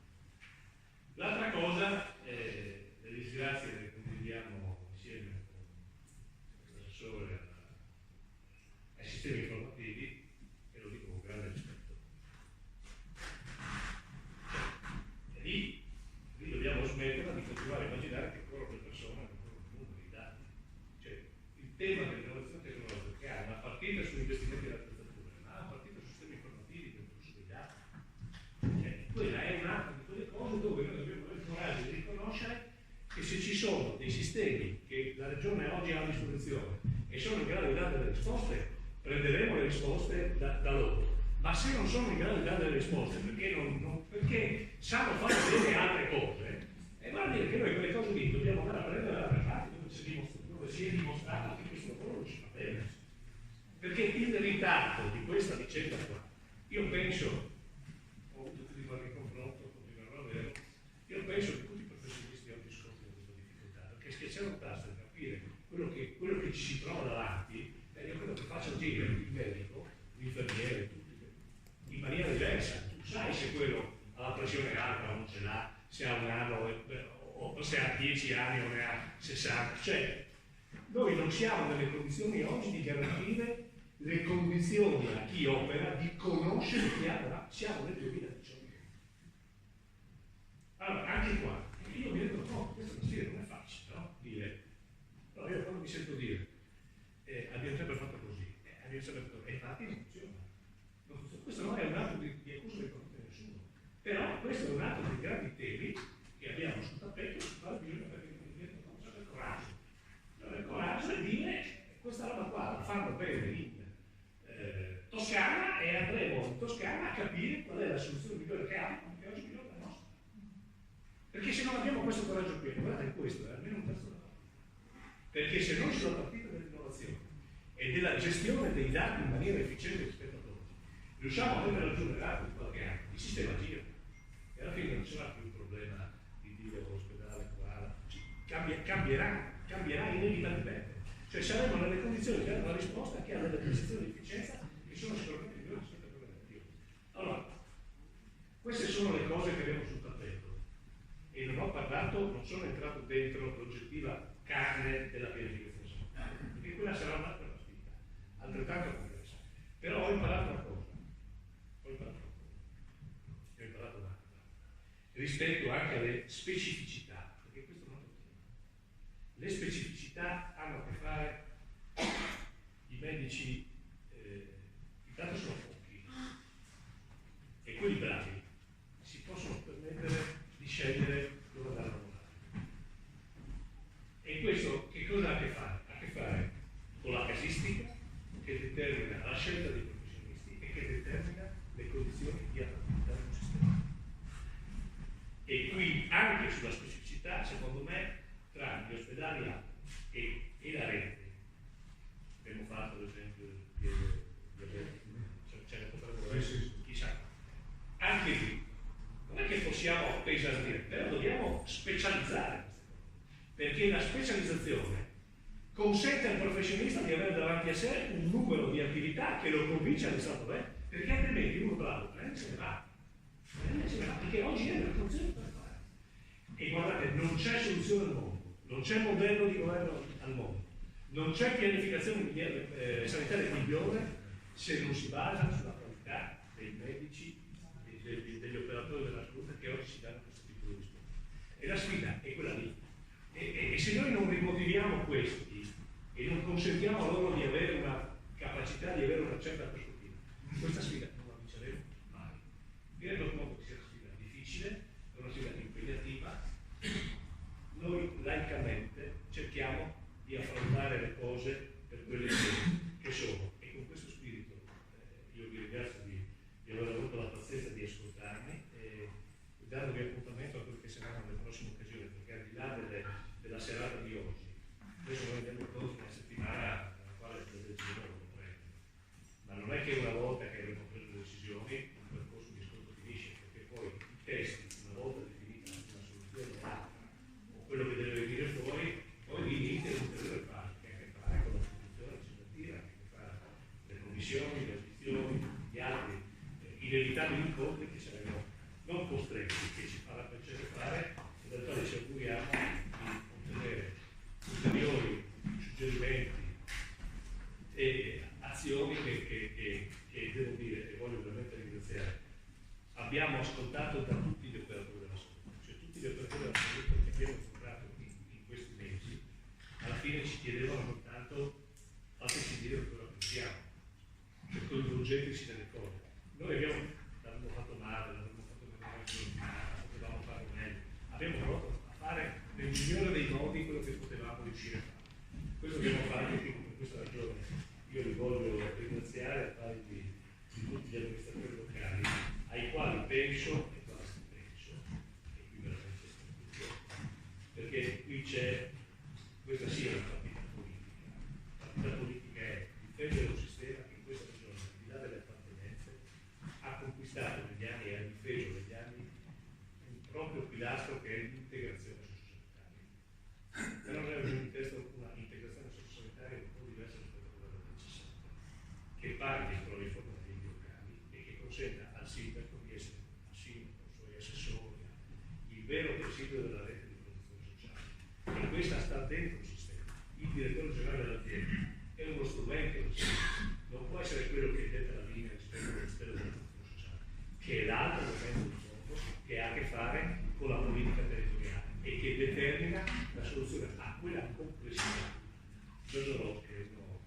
L'altra cosa, le disgrazie che condividiamo insieme con l'assessore ai sistemi informativi, e lo dico con grande rispetto, lì dobbiamo smetterla di continuare a immaginare che ancora quelle persone hanno ancora un numero di dati. Il tema dell'innovazione tecnologica è una partita sugli investimenti dell'attrezzatura, ma una partita sui sistemi informativi per il flusso dei dati. Quella è un'altra di quelle cose dove noi dobbiamo avere il coraggio di riconoscere che se ci sono dei sistemi che la Regione oggi ha a disposizione e sono in grado di dare delle risposte, prenderemo le risposte da loro. Ma se non sono in grado di dare delle risposte perché sanno fare bene altre cose, e vuol dire che noi quelle cose lì dobbiamo andare a prendere da altre parti dove si è dimostrato che questo lavoro non ci va bene. Perché il ritardo di questa vicenda qua, io penso, ho avuto più di qualche confronto, continuerò a avere, io penso che tutti i professionisti oggi scoprono questa difficoltà, perché se c'è un tasto di capire quello che ci si trova davanti, io credo che faccia agire il medico, l'infermiere, tutti, in maniera diversa. Tu sai se quello ha la pressione alta o non ce l'ha, se ha un anno o se ha 10 anni o ne ha 60. Cioè, noi non siamo nelle condizioni oggi di garantire le condizioni a chi opera di conoscere chi ha. Siamo nel 2018. Allora, anche qua, io mi rendo conto, questa sera non è facile, no? Dire, no, io quando mi sento dire, abbiamo sempre fatto così, abbiamo sempre fatto, e infatti non funziona. Questo non è un atto di accusa di fronte a nessuno, però questo è un altro dei grandi temi che abbiamo sul tappeto, sul quale bisogna avere il coraggio. Avere il coraggio e dire questa roba qua la fanno bene in Toscana e andremo in Toscana a capire qual è la soluzione migliore che hanno, che oggi è migliore della nostra. Perché se non abbiamo questo coraggio qui, guardate questo è almeno un terzo della partita. Perché se non sulla partita dell'innovazione e della gestione dei dati in maniera efficiente rispetto a riusciamo a mettere raggiungere l'arco di qualche anno, il sistema gira e alla fine non sarà più un problema di dire ospedale, cambierà inevitabilmente, cioè saremo nelle condizioni di dare una risposta che ha delle prestazioni di efficienza che sono sicuramente migliori rispetto a quelle negative. Allora, queste sono le cose che abbiamo sul tappeto e non ho parlato, non sono entrato dentro l'oggettiva carne della pianificazione sanitaria, perché quella sarà un'altra sfida, altrettanto complessa. Però ho imparato una cosa. Ho imparato un'altra. Rispetto anche alle specificità, perché questo è un altro tema. Le specificità hanno a che fare, i medici, intanto sono pochi, e quelli bravi si possono permettere di scegliere dove andare a lavorare. E questo che cosa ha a che fare? Ha a che fare con la casistica, che determina la scelta E qui anche sulla specificità, secondo me, tra gli ospedali A e la rete, abbiamo fatto ad esempio ce ne potrebbero essere, chissà, anche lì non è che possiamo pesardire, però dobbiamo specializzare queste cose, perché la specializzazione consente al professionista di avere davanti a sé un numero di attività che lo convince ad stato bene, perché altrimenti uno bravo se ne va, perché oggi è una funzione per fare. E guardate, non c'è soluzione al mondo, non c'è modello di governo al mondo, non c'è pianificazione sanitaria migliore se non si basa sulla qualità dei medici e degli operatori della salute che oggi si danno questo tipo di risposta. E la sfida è quella lì. E se noi non rimotiviamo questi e non consentiamo loro di avere una capacità, di avere una certa prospettiva, questa sfida non la vinceremo mai. Mi rendo conto che sia una sfida difficile, è una sfida impegnativa. Noi laicamente cerchiamo di affrontare le cose per quelle che sono, e con questo spirito io vi ringrazio di aver avuto la pazienza di ascoltarmi e darvi appuntamento a quelle che saranno le prossime occasioni, perché al di là della serata di oggi, adesso noi abbiamo incontro una settimana nella quale le decisioni non prendono, ma non è che una volta che abbiamo preso le decisioni il percorso di ascolto finisce, perché poi i testi, una volta definita una soluzione A o quello che deve venire fuori, poi inizia l'ulteriore fase che ha a che fare con la produzione legislativa, che ha a che fare con le commissioni, le audizioni, gli altri inevitabili incontri che saremo non costretti, che ci farà piacere fare e dal quale ci auguriamo di ottenere ulteriori suggerimenti e azioni che devo dire, e voglio veramente ringraziare, abbiamo ascoltato da tutti gli operatori della salute, cioè tutti gli operatori della salute che abbiamo incontrato in questi mesi, alla fine ci chiedevano soltanto fateci dire quello che pensiamo, cioè coinvolgeteci nelle cose. Noi l'abbiamo fatto male, l'abbiamo fatto male, potevamo farlo meglio, abbiamo provato a fare nel migliore dei modi quello che potevamo riuscire a fare. Questo dobbiamo fare anche per questa ragione. Io vi voglio ringraziare a pari di tutti gli amministratori locali, ai quali penso, e basta penso, e qui veramente sto, perché qui c'è, questa sia una partita politica. La partita politica è difendere un sistema che in questa regione, al di là delle appartenenze, ha conquistato negli anni e ha difeso negli anni un proprio pilastro che è l'integrazione sociosanitaria. Però noi abbiamo in testa una integrazione sociosanitaria un po' diversa rispetto a quella del 17, che parli però di riforma degli enti locali e che consenta al sindaco di essere al sindaco, ai suoi assessori, il vero presidio della rete di protezione sociale. E questa sta dentro il sistema. Il direttore generale dell'azienda è uno strumento del sistema, non può essere quello che detta la linea rispetto al Ministero della protezione sociale, che è l'altro momento di fondo che ha a che fare con la politica territoriale e che determina la soluzione a quella complessità. Giorgio Rossi è uno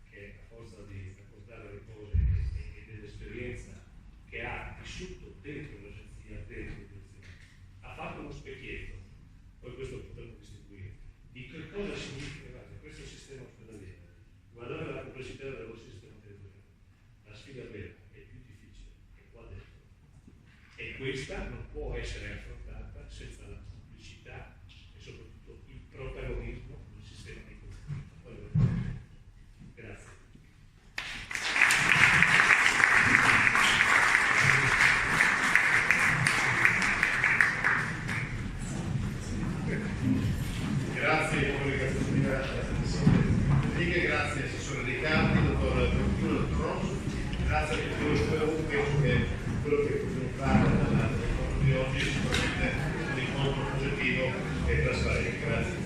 che a forza di raccontare le cose e dell'esperienza che ha vissuto dentro l'agenzia, dentro l'agenzia, ha fatto uno specchietto, poi questo lo potremmo distribuire, di che cosa significa questo sistema ospedaliero. Guardate la complessità del vostro sistema territoriale. La sfida vera è più difficile, è qua dentro. E questa non può essere affrontata senza la complicità e soprattutto il protagonismo del sistema di conflitto. Grazie.
Grazie, comunicazione, grazie assessore Riccardi, dottor Giulio, dottor Rosso, grazie a tutti voi, penso che quello che possiamo fare nell'incontro di oggi è sicuramente un incontro positivo e trasparente. Grazie.